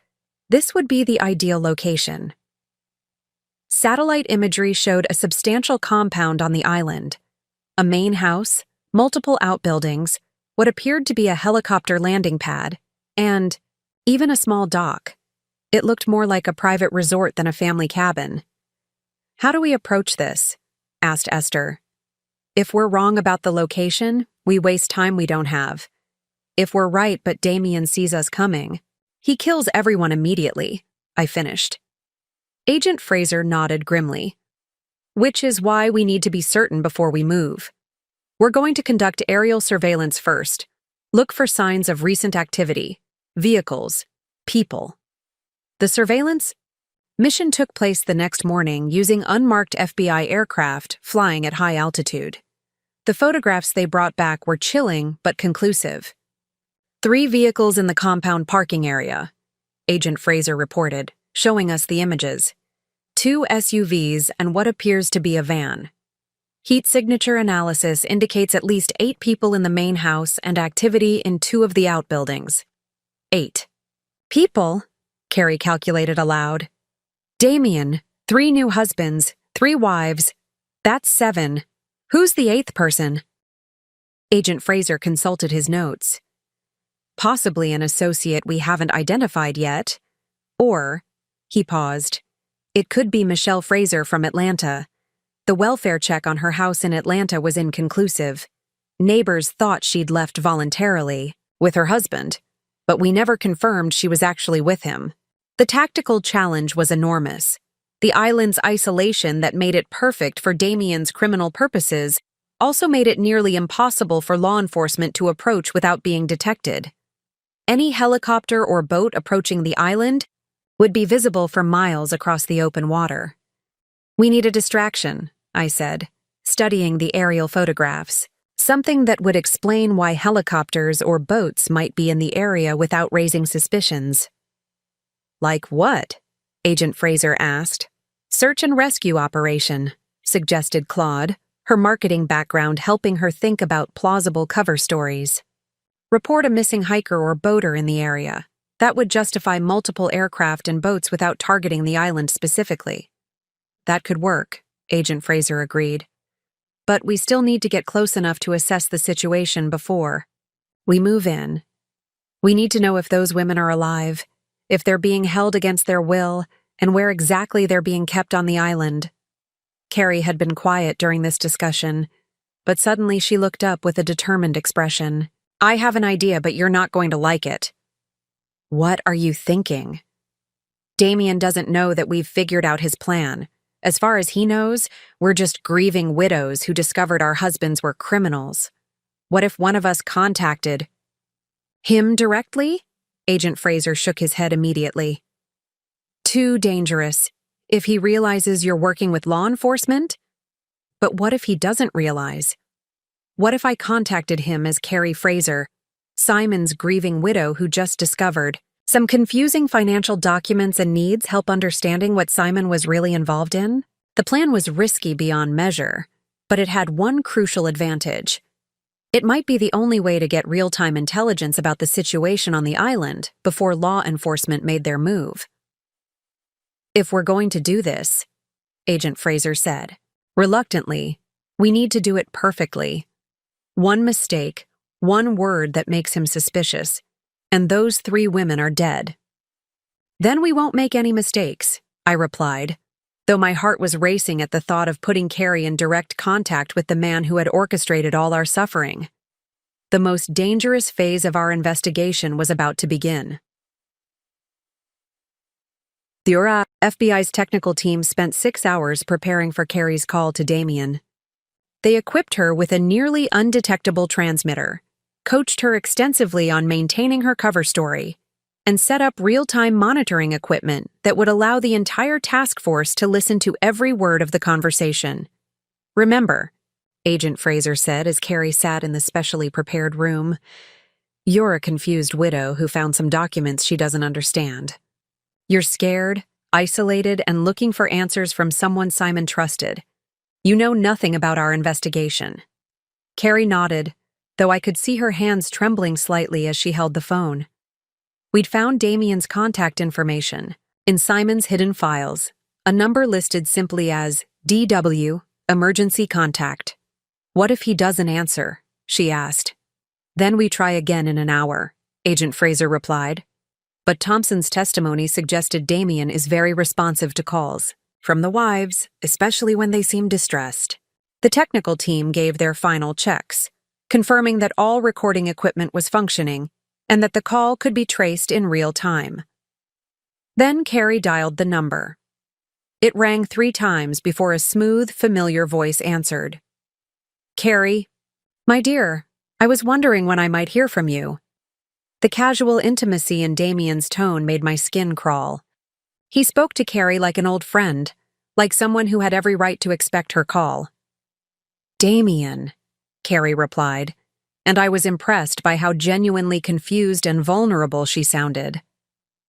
this would be the ideal location. Satellite imagery showed a substantial compound on the island, a main house, multiple outbuildings, what appeared to be a helicopter landing pad, and even a small dock. It looked more like a private resort than a family cabin. "How do we approach this?" asked Esther. "If we're wrong about the location, we waste time we don't have. If we're right but Damien sees us coming, he kills everyone immediately," I finished. Agent Fraser nodded grimly. "Which is why we need to be certain before we move. We're going to conduct aerial surveillance first. Look for signs of recent activity, vehicles, people." The surveillance mission took place the next morning using unmarked FBI aircraft flying at high altitude. The photographs they brought back were chilling but conclusive. 3 vehicles in the compound parking area, Agent Fraser reported, showing us the images. 2 SUVs and what appears to be a van. Heat signature analysis indicates at least 8 people in the main house and activity in 2 of the outbuildings. 8 people, Carrie calculated aloud. Damien, 3 new husbands, 3 wives. That's 7. Who's the 8th person? Agent Fraser consulted his notes. Possibly an associate we haven't identified yet. Or, he paused, it could be Michelle Fraser from Atlanta. The welfare check on her house in Atlanta was inconclusive. Neighbors thought she'd left voluntarily, with her husband, but we never confirmed she was actually with him. The tactical challenge was enormous. The island's isolation that made it perfect for Damien's criminal purposes also made it nearly impossible for law enforcement to approach without being detected. Any helicopter or boat approaching the island would be visible for miles across the open water. "We need a distraction," I said, studying the aerial photographs. Something that would explain why helicopters or boats might be in the area without raising suspicions. "Like what?" Agent Fraser asked. "Search and rescue operation," suggested Claude, her marketing background helping her think about plausible cover stories. "Report a missing hiker or boater in the area. That would justify multiple aircraft and boats without targeting the island specifically." "That could work," Agent Fraser agreed. "But we still need to get close enough to assess the situation before we move in. We need to know if those women are alive, if they're being held against their will, and where exactly they're being kept on the island." Carrie had been quiet during this discussion, but suddenly she looked up with a determined expression. "I have an idea, but you're not going to like it." "What are you thinking?" "Damien doesn't know that we've figured out his plan. As far as he knows, we're just grieving widows who discovered our husbands were criminals. What if one of us contacted him directly?" Agent Fraser shook his head immediately. "Too dangerous. If he realizes you're working with law enforcement? But what if he doesn't realize? What if I contacted him as Carrie Fraser, Simon's grieving widow who just discovered some confusing financial documents and needs help understanding what Simon was really involved in?" The plan was risky beyond measure, but it had one crucial advantage. It might be the only way to get real-time intelligence about the situation on the island before law enforcement made their move. "If we're going to do this," Agent Fraser said, reluctantly, "we need to do it perfectly. One mistake, one word that makes him suspicious, and those 3 women are dead." "Then we won't make any mistakes," I replied, though my heart was racing at the thought of putting Carrie in direct contact with the man who had orchestrated all our suffering. The most dangerous phase of our investigation was about to begin. The FBI's technical team spent 6 hours preparing for Carrie's call to Damien. They equipped her with a nearly undetectable transmitter, coached her extensively on maintaining her cover story, and set up real-time monitoring equipment that would allow the entire task force to listen to every word of the conversation. Remember, Agent Fraser said as Carrie sat in the specially prepared room. "You're a confused widow who found some documents she doesn't understand. You're scared, isolated, and looking for answers from someone Simon trusted. You know nothing about our investigation." Carrie nodded, though I could see her hands trembling slightly as she held the phone. We'd found Damien's contact information in Simon's hidden files, a number listed simply as DW, emergency contact. "What if he doesn't answer?" she asked. "Then we try again in an hour," Agent Fraser replied. But Thompson's testimony suggested Damien is very responsive to calls from the wives, especially when they seem distressed. The technical team gave their final checks, confirming that all recording equipment was functioning and that the call could be traced in real time. Then Carrie dialed the number. It rang 3 times before a smooth, familiar voice answered. "Carrie, my dear, I was wondering when I might hear from you." The casual intimacy in Damien's tone made my skin crawl. He spoke to Carrie like an old friend, like someone who had every right to expect her call. "Damien," Carrie replied, and I was impressed by how genuinely confused and vulnerable she sounded.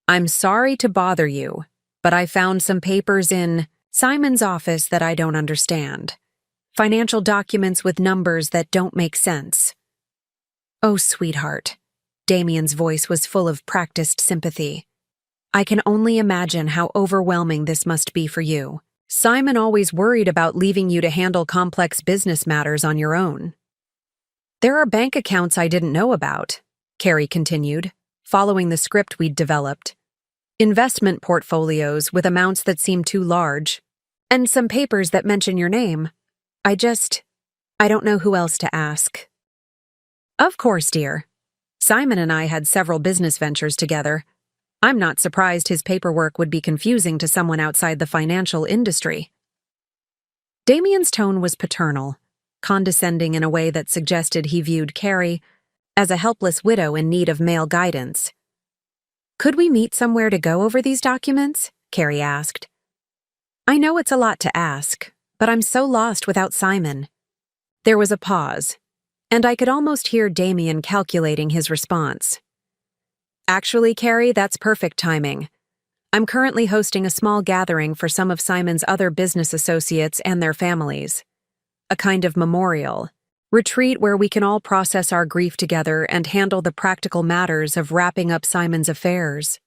"I'm sorry to bother you, but I found some papers in Simon's office that I don't understand. Financial documents with numbers that don't make sense." "Oh, sweetheart." Damien's voice was full of practiced sympathy. "I can only imagine how overwhelming this must be for you. Simon always worried about leaving you to handle complex business matters on your own." "There are bank accounts I didn't know about," Carrie continued, following the script we'd developed. "Investment portfolios with amounts that seem too large, and some papers that mention your name. I don't know who else to ask." "Of course, dear. Simon and I had several business ventures together. I'm not surprised his paperwork would be confusing to someone outside the financial industry." Damien's tone was paternal, condescending in a way that suggested he viewed Carrie as a helpless widow in need of male guidance. "Could we meet somewhere to go over these documents?" Carrie asked. "I know it's a lot to ask, but I'm so lost without Simon." There was a pause, and I could almost hear Damien calculating his response. "Actually, Carrie, that's perfect timing. I'm currently hosting a small gathering for some of Simon's other business associates and their families. A kind of memorial retreat where we can all process our grief together and handle the practical matters of wrapping up Simon's affairs."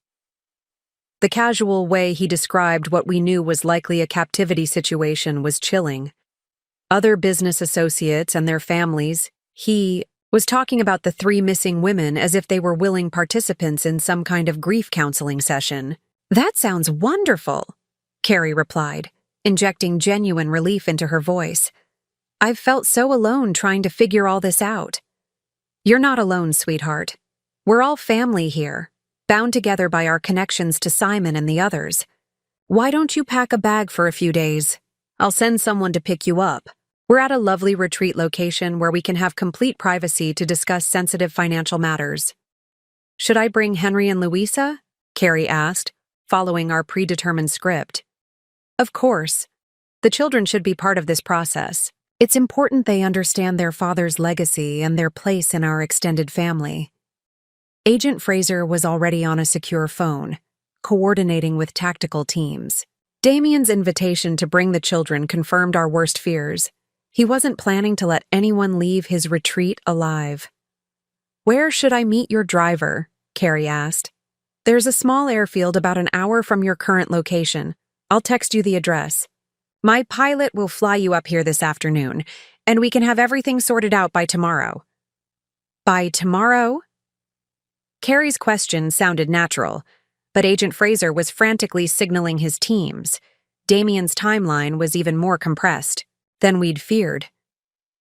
The casual way he described what we knew was likely a captivity situation was chilling. Other business associates and their families, he was talking about the 3 missing women as if they were willing participants in some kind of grief counseling session. "That sounds wonderful," Carrie replied, injecting genuine relief into her voice. "I've felt so alone trying to figure all this out." "You're not alone, sweetheart. We're all family here, bound together by our connections to Simon and the others. Why don't you pack a bag for a few days? I'll send someone to pick you up. We're at a lovely retreat location where we can have complete privacy to discuss sensitive financial matters." "Should I bring Henry and Louisa?" Carrie asked, following our predetermined script. "Of course. The children should be part of this process. It's important they understand their father's legacy and their place in our extended family." Agent Fraser was already on a secure phone, coordinating with tactical teams. Damien's invitation to bring the children confirmed our worst fears. He wasn't planning to let anyone leave his retreat alive. "Where should I meet your driver?" Carrie asked. "There's a small airfield about an hour from your current location. I'll text you the address. My pilot will fly you up here this afternoon, and we can have everything sorted out by tomorrow." "By tomorrow?" Carrie's question sounded natural, but Agent Fraser was frantically signaling his teams. Damien's timeline was even more compressed than we'd feared.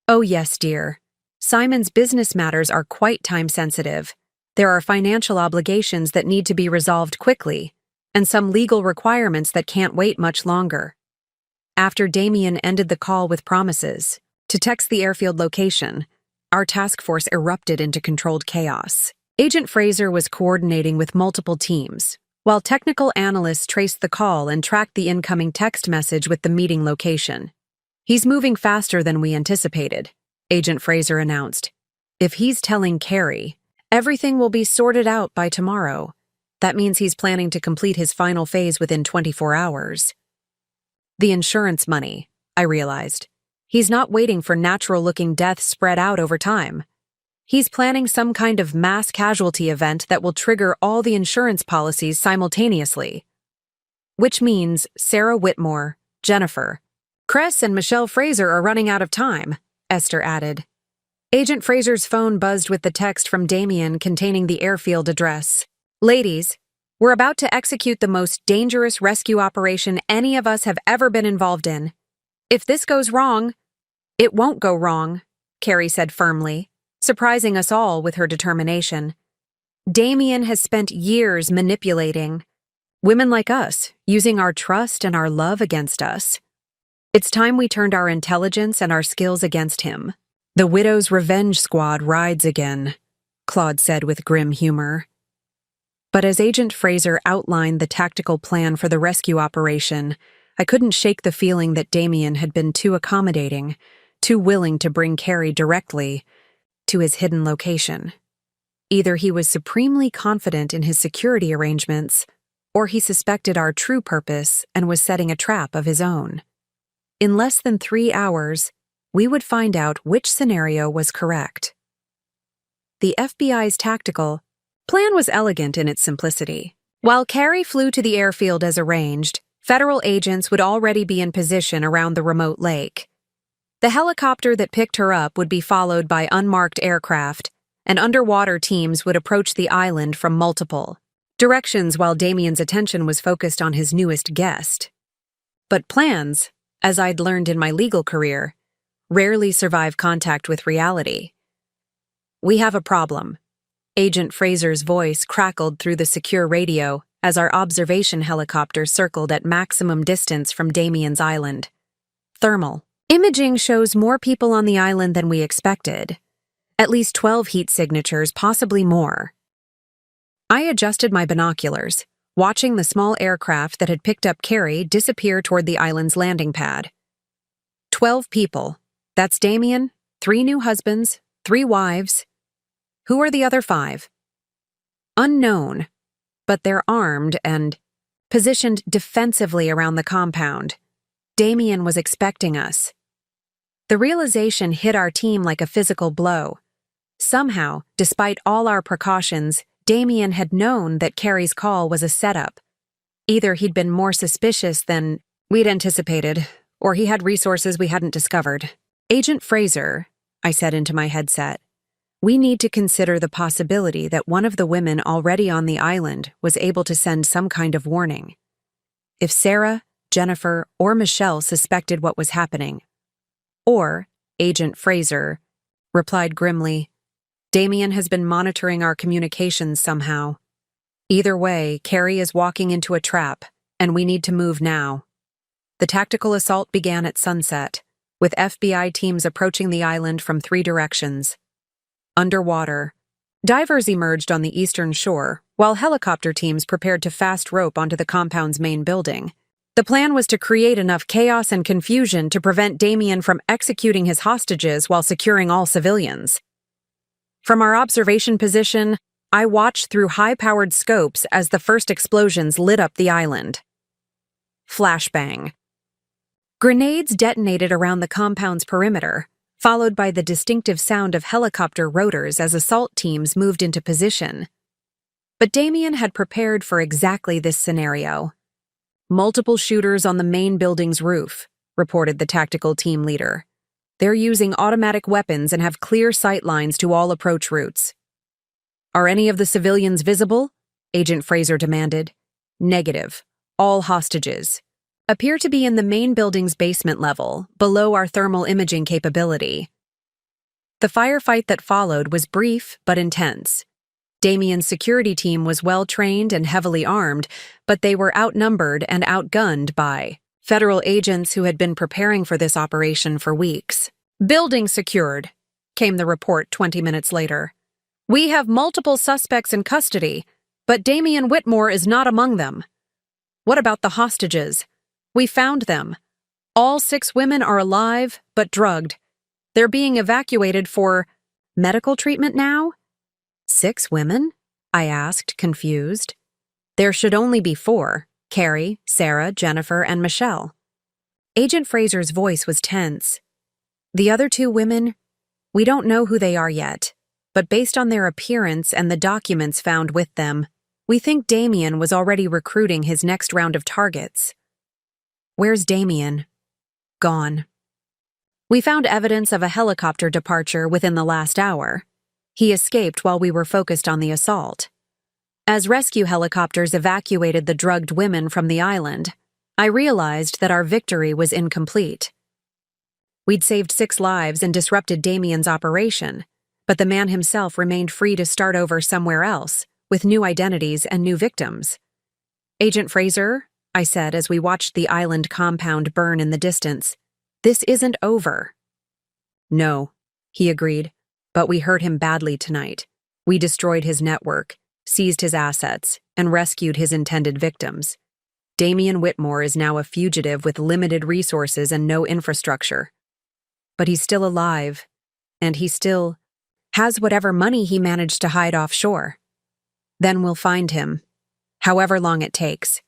"Oh yes, dear. Simon's business matters are quite time-sensitive. There are financial obligations that need to be resolved quickly, and some legal requirements that can't wait much longer." After Damien ended the call with promises to text the airfield location, our task force erupted into controlled chaos. Agent Fraser was coordinating with multiple teams, while technical analysts traced the call and tracked the incoming text message with the meeting location. He's moving faster than we anticipated, Agent Fraser announced. If he's telling Carrie, everything will be sorted out by tomorrow. That means he's planning to complete his final phase within 24 hours. The insurance money, I realized. He's not waiting for natural-looking deaths spread out over time. He's planning some kind of mass casualty event that will trigger all the insurance policies simultaneously. Which means Sarah Whitmore, Jennifer, Cress and Michelle Fraser are running out of time, Esther added. Agent Fraser's phone buzzed with the text from Damien containing the airfield address. Ladies, we're about to execute the most dangerous rescue operation any of us have ever been involved in. If this goes wrong, it won't go wrong, Carrie said firmly, surprising us all with her determination. Damien has spent years manipulating women like us, using our trust and our love against us. It's time we turned our intelligence and our skills against him. The Widow's Revenge Squad rides again, Claude said with grim humor. But as Agent Fraser outlined the tactical plan for the rescue operation, I couldn't shake the feeling that Damien had been too accommodating, too willing to bring Carrie directly to his hidden location. Either he was supremely confident in his security arrangements, or he suspected our true purpose and was setting a trap of his own. In less than 3 hours, we would find out which scenario was correct. The FBI's tactical plan was elegant in its simplicity. While Carrie flew to the airfield as arranged, federal agents would already be in position around the remote lake. The helicopter that picked her up would be followed by unmarked aircraft, and underwater teams would approach the island from multiple directions while Damien's attention was focused on his newest guest. But plans, as I'd learned in my legal career, rarely survive contact with reality. We have a problem. Agent Fraser's voice crackled through the secure radio as our observation helicopter circled at maximum distance from Damien's island. Thermal imaging shows more people on the island than we expected. At least 12 heat signatures, possibly more. I adjusted my binoculars, watching the small aircraft that had picked up Carrie disappear toward the island's landing pad. 12 people. That's Damien, 3 new husbands, 3 wives. Who are the other 5? Unknown, but they're armed and positioned defensively around the compound. Damien was expecting us. The realization hit our team like a physical blow. Somehow, despite all our precautions, Damien had known that Carrie's call was a setup. Either he'd been more suspicious than we'd anticipated, or he had resources we hadn't discovered. Agent Fraser, I said into my headset, we need to consider the possibility that one of the women already on the island was able to send some kind of warning. If Sarah, Jennifer, or Michelle suspected what was happening, or, Agent Fraser replied grimly, Damien has been monitoring our communications somehow. Either way, Carrie is walking into a trap, and we need to move now. The tactical assault began at sunset, with FBI teams approaching the island from 3 directions. Underwater, divers emerged on the eastern shore, while helicopter teams prepared to fast rope onto the compound's main building. The plan was to create enough chaos and confusion to prevent Damien from executing his hostages while securing all civilians. From our observation position, I watched through high-powered scopes as the first explosions lit up the island. Flashbang. Grenades detonated around the compound's perimeter, followed by the distinctive sound of helicopter rotors as assault teams moved into position. But Damien had prepared for exactly this scenario. Multiple shooters on the main building's roof, reported the tactical team leader. They're using automatic weapons and have clear sight lines to all approach routes. Are any of the civilians visible? Agent Fraser demanded. Negative. All hostages. Appear to be in the main building's basement level, below our thermal imaging capability. The firefight that followed was brief but intense. Damien's security team was well-trained and heavily armed, but they were outnumbered and outgunned by federal agents who had been preparing for this operation for weeks. Building secured, came the report 20 minutes later. We have multiple suspects in custody, but Damien Whitmore is not among them. What about the hostages? We found them. All 6 women are alive, but drugged. They're being evacuated for medical treatment now? 6 women? I asked, confused. There should only be 4, Carrie, Sarah, Jennifer, and Michelle. Agent Fraser's voice was tense. The other 2 women? We don't know who they are yet, but based on their appearance and the documents found with them, we think Damien was already recruiting his next round of targets. Where's Damien? Gone. We found evidence of a helicopter departure within the last hour. He escaped while we were focused on the assault. As rescue helicopters evacuated the drugged women from the island, I realized that our victory was incomplete. We'd saved 6 lives and disrupted Damien's operation, but the man himself remained free to start over somewhere else, with new identities and new victims. Agent Fraser, I said as we watched the island compound burn in the distance, this isn't over. No, he agreed, but we hurt him badly tonight. We destroyed his network, seized his assets, and rescued his intended victims. Damien Whitmore is now a fugitive with limited resources and no infrastructure. But he's still alive, and he still has whatever money he managed to hide offshore. Then we'll find him, however long it takes.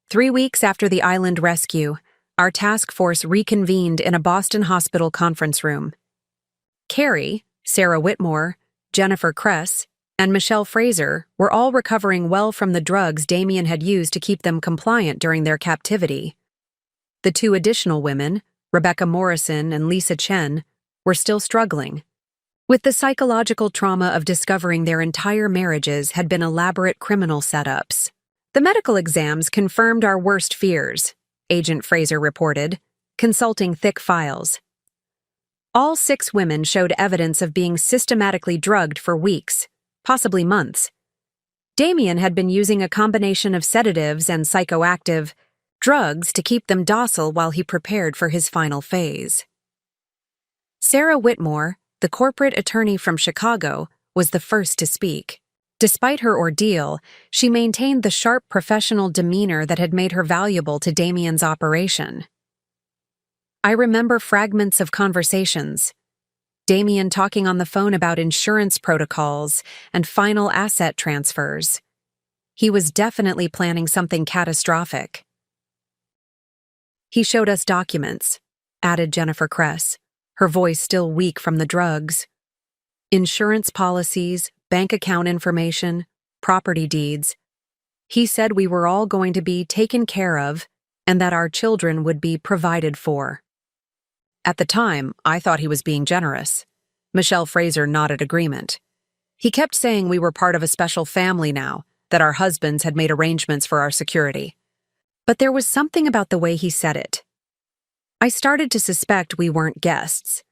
3 weeks after the island rescue, our task force reconvened in a Boston hospital conference room. Carrie, Sarah Whitmore, Jennifer Kress, and Michelle Fraser were all recovering well from the drugs Damien had used to keep them compliant during their captivity. The 2 additional women, Rebecca Morrison and Lisa Chen, were still struggling. With the psychological trauma of discovering their entire marriages had been elaborate criminal setups. The medical exams confirmed our worst fears, Agent Fraser reported, consulting thick files. All 6 women showed evidence of being systematically drugged for weeks, possibly months. Damien had been using a combination of sedatives and psychoactive drugs to keep them docile while he prepared for his final phase. Sarah Whitmore, the corporate attorney from Chicago, was the first to speak. Despite her ordeal, she maintained the sharp professional demeanor that had made her valuable to Damien's operation. I remember fragments of conversations. Damien talking on the phone about insurance protocols and final asset transfers. He was definitely planning something catastrophic. He showed us documents, added Jennifer Kress, her voice still weak from the drugs. Insurance policies, bank account information, property deeds. He said we were all going to be taken care of and that our children would be provided for. At the time, I thought he was being generous. Michelle Fraser nodded agreement. He kept saying we were part of a special family now, that our husbands had made arrangements for our security. But there was something about the way he said it. I started to suspect we weren't guests.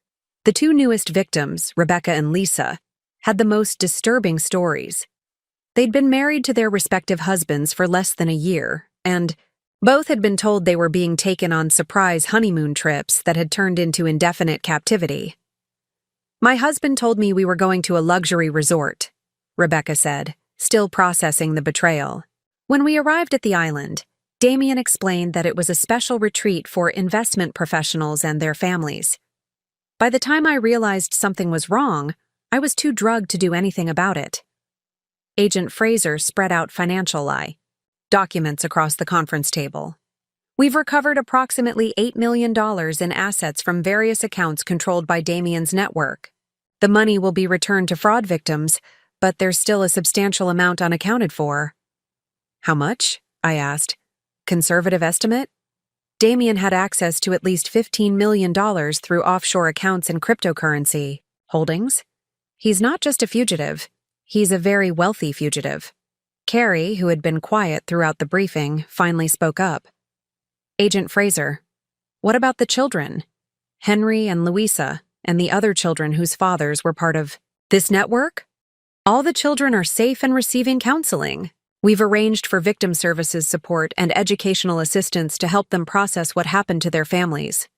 The 2 newest victims, Rebecca and Lisa, had the most disturbing stories. They'd been married to their respective husbands for less than a year, and both had been told they were being taken on surprise honeymoon trips that had turned into indefinite captivity. My husband told me we were going to a luxury resort, Rebecca said, still processing the betrayal. When we arrived at the island, Damien explained that it was a special retreat for investment professionals and their families. By the time I realized something was wrong, I was too drugged to do anything about it. Agent Fraser spread out financial documents across the conference table. We've recovered approximately $8 million in assets from various accounts controlled by Damien's network. The money will be returned to fraud victims, but there's still a substantial amount unaccounted for. How much? I asked. Conservative estimate? Damien had access to at least $15 million through offshore accounts and cryptocurrency holdings. He's not just a fugitive. He's a very wealthy fugitive. Carrie, who had been quiet throughout the briefing, finally spoke up. Agent Fraser, what about the children? Henry and Louisa, and the other children whose fathers were part of this network? All the children are safe and receiving counseling. We've arranged for victim services support and educational assistance to help them process what happened to their families.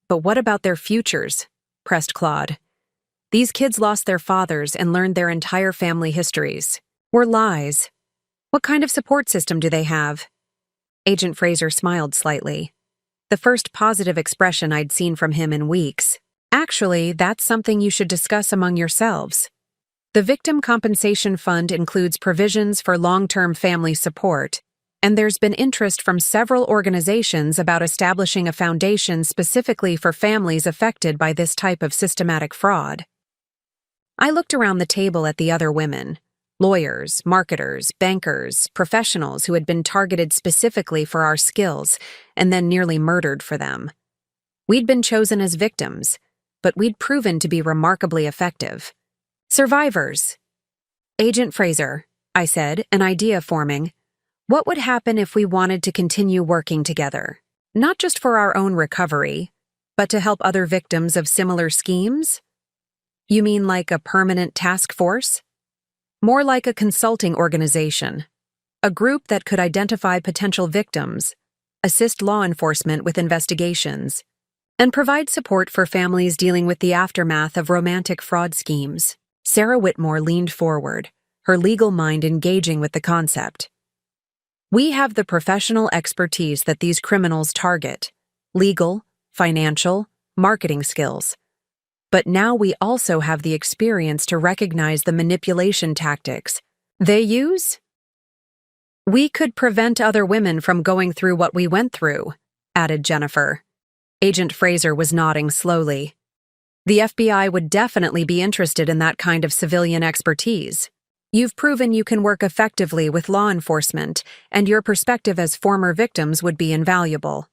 But what about their futures? Pressed Claude. These kids lost their fathers and learned their entire family histories. Were lies. What kind of support system do they have? Agent Fraser smiled slightly. the first positive expression I'd seen from him in weeks. Actually, that's something you should discuss among yourselves. The Victim Compensation Fund includes provisions for long-term family support, and there's been interest from several organizations about establishing a foundation specifically for families affected by this type of systematic fraud. I looked around the table at the other women, lawyers, marketers, bankers, professionals who had been targeted specifically for our skills and then nearly murdered for them. We'd been chosen as victims, but we'd proven to be remarkably effective. Survivors. Agent Fraser, I said, an idea forming. What would happen if we wanted to continue working together? Not just for our own recovery, but to help other victims of similar schemes? You mean like a permanent task force? More like a consulting organization. A group that could identify potential victims, assist law enforcement with investigations, and provide support for families dealing with the aftermath of romantic fraud schemes. Sarah Whitmore leaned forward, her legal mind engaging with the concept. We have the professional expertise that these criminals target: legal, financial, marketing skills. But now we also have the experience to recognize the manipulation tactics they use. We could prevent other women from going through what we went through, added Jennifer. Agent Fraser was nodding slowly. The FBI would definitely be interested in that kind of civilian expertise. You've proven you can work effectively with law enforcement, and your perspective as former victims would be invaluable.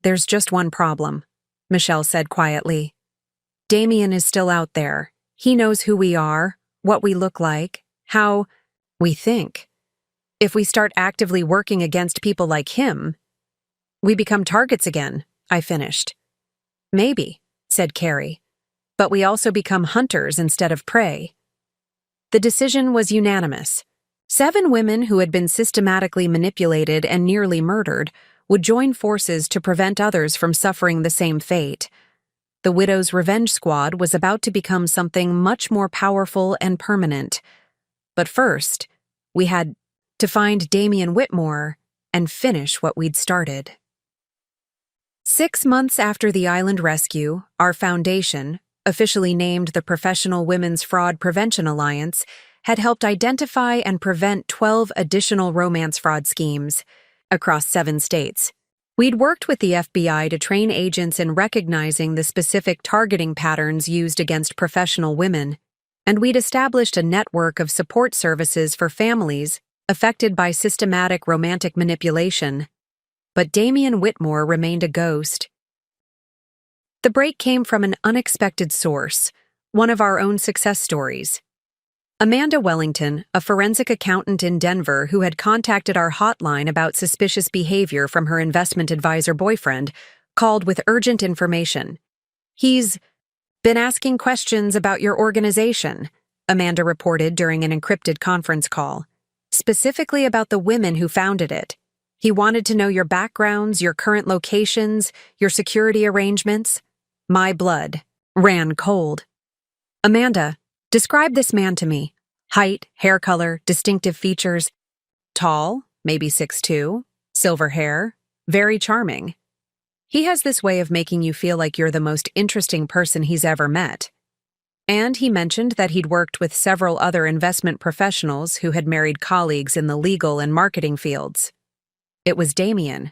There's just one problem, Michelle said quietly. Damien is still out there. He knows who we are, what we look like, how we think. If we start actively working against people like him, we become targets again, I finished. Maybe, said Carrie, but we also become hunters instead of prey. The decision was unanimous. 7 women who had been systematically manipulated and nearly murdered would join forces to prevent others from suffering the same fate. The Widow's Revenge Squad was about to become something much more powerful and permanent. But first, we had to find Damien Whitmore and finish what we'd started. 6 months after the island rescue, our foundation, officially named the Professional Women's Fraud Prevention Alliance, had helped identify and prevent 12 additional romance fraud schemes across 7 states. We'd worked with the FBI to train agents in recognizing the specific targeting patterns used against professional women, and we'd established a network of support services for families affected by systematic romantic manipulation. But Damien Whitmore remained a ghost. The break came from an unexpected source, one of our own success stories. Amanda Wellington, a forensic accountant in Denver who had contacted our hotline about suspicious behavior from her investment advisor boyfriend, called with urgent information. He's been asking questions about your organization, Amanda reported during an encrypted conference call, specifically about the women who founded it. He wanted to know your backgrounds, your current locations, your security arrangements. My blood ran cold. Amanda, describe this man to me. Height, hair color, distinctive features. Tall, maybe 6'2", silver hair, very charming. He has this way of making you feel like you're the most interesting person he's ever met. And he mentioned that he'd worked with several other investment professionals who had married colleagues in the legal and marketing fields. It was Damien.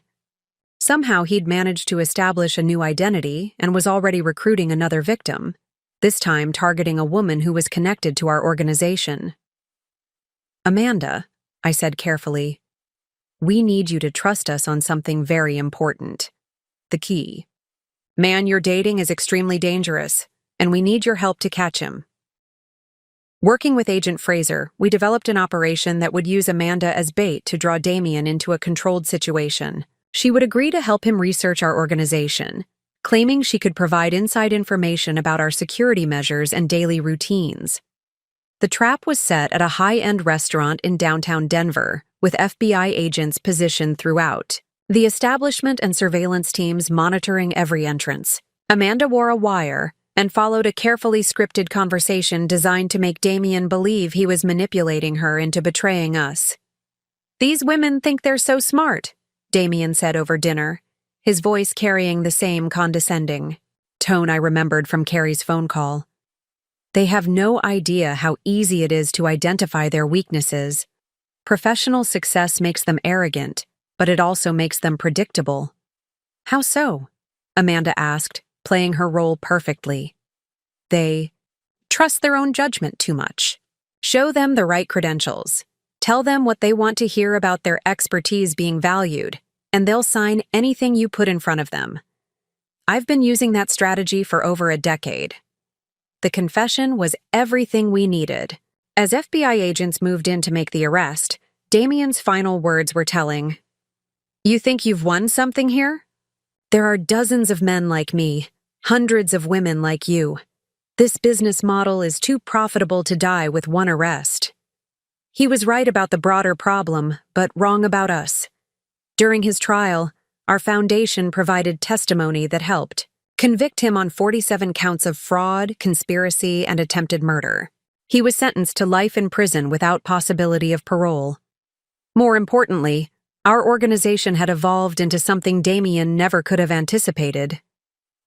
Somehow he'd managed to establish a new identity and was already recruiting another victim, this time targeting a woman who was connected to our organization. Amanda, I said carefully, we need you to trust us on something very important. The key. Man you're dating is extremely dangerous, and we need your help to catch him. Working with Agent Fraser, we developed an operation that would use Amanda as bait to draw Damien into a controlled situation. She would agree to help him research our organization, claiming she could provide inside information about our security measures and daily routines. The trap was set at a high-end restaurant in downtown Denver, with FBI agents positioned throughout, the establishment and surveillance teams monitoring every entrance. Amanda wore a wire and followed a carefully scripted conversation designed to make Damien believe he was manipulating her into betraying us. These women think they're so smart, Damien said over dinner. his voice carrying the same condescending tone I remembered from Carrie's phone call. They have no idea how easy it is to identify their weaknesses. Professional success makes them arrogant, but it also makes them predictable. How so? Amanda asked, playing her role perfectly. They trust their own judgment too much. Show them the right credentials. Tell them what they want to hear about their expertise being valued, and they'll sign anything you put in front of them. I've been using that strategy for over a decade. The confession was everything we needed. As FBI agents moved in to make the arrest, Damien's final words were telling. You think you've won something here? There are dozens of men like me, hundreds of women like you. This business model is too profitable to die with one arrest. He was right about the broader problem, but wrong about us. During his trial, our foundation provided testimony that helped convict him on 47 counts of fraud, conspiracy, and attempted murder. He was sentenced to life in prison without possibility of parole. More importantly, our organization had evolved into something Damien never could have anticipated.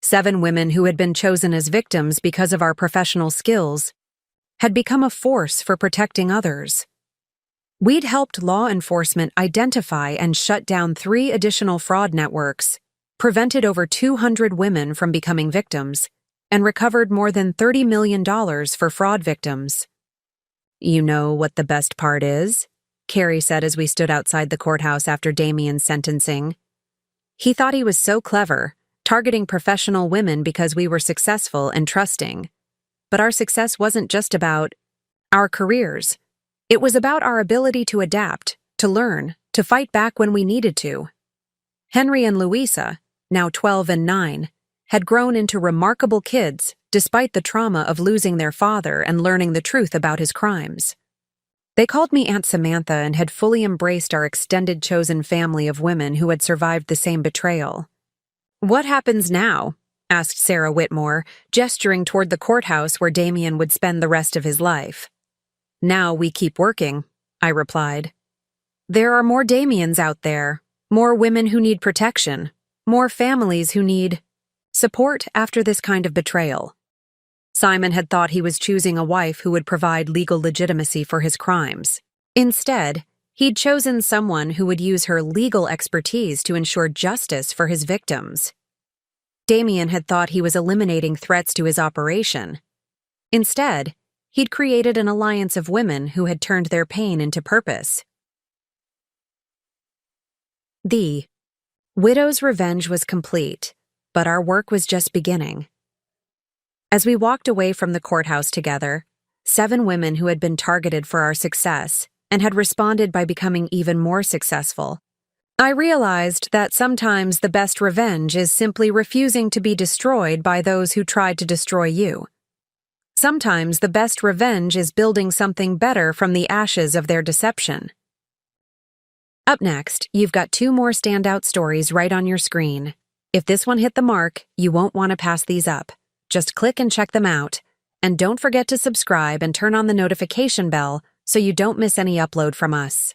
7 women who had been chosen as victims because of our professional skills had become a force for protecting others. We'd helped law enforcement identify and shut down 3 additional fraud networks, prevented over 200 women from becoming victims, and recovered more than $30 million for fraud victims. You know what the best part is? Carrie said as we stood outside the courthouse after Damien's sentencing. He thought he was so clever, targeting professional women because we were successful and trusting. But our success wasn't just about our careers. It was about our ability to adapt, to learn, to fight back when we needed to. Henry and Louisa, now 12 and 9, had grown into remarkable kids despite the trauma of losing their father and learning the truth about his crimes. They called me Aunt Samantha and had fully embraced our extended chosen family of women who had survived the same betrayal. What happens now? Asked Sarah Whitmore, gesturing toward the courthouse where Damien would spend the rest of his life. Now we keep working, I replied. There are more Damiens out there, more women who need protection, more families who need support after this kind of betrayal. Simon had thought he was choosing a wife who would provide legal legitimacy for his crimes. Instead, he'd chosen someone who would use her legal expertise to ensure justice for his victims. Damien had thought he was eliminating threats to his operation. Instead, he'd created an alliance of women who had turned their pain into purpose. The widow's revenge was complete, but our work was just beginning. As we walked away from the courthouse together, 7 women who had been targeted for our success and had responded by becoming even more successful, I realized that sometimes the best revenge is simply refusing to be destroyed by those who tried to destroy you. Sometimes the best revenge is building something better from the ashes of their deception. Up next, you've got 2 more standout stories right on your screen. If this one hit the mark, you won't want to pass these up. Just click and check them out. And don't forget to subscribe and turn on the notification bell so you don't miss any upload from us.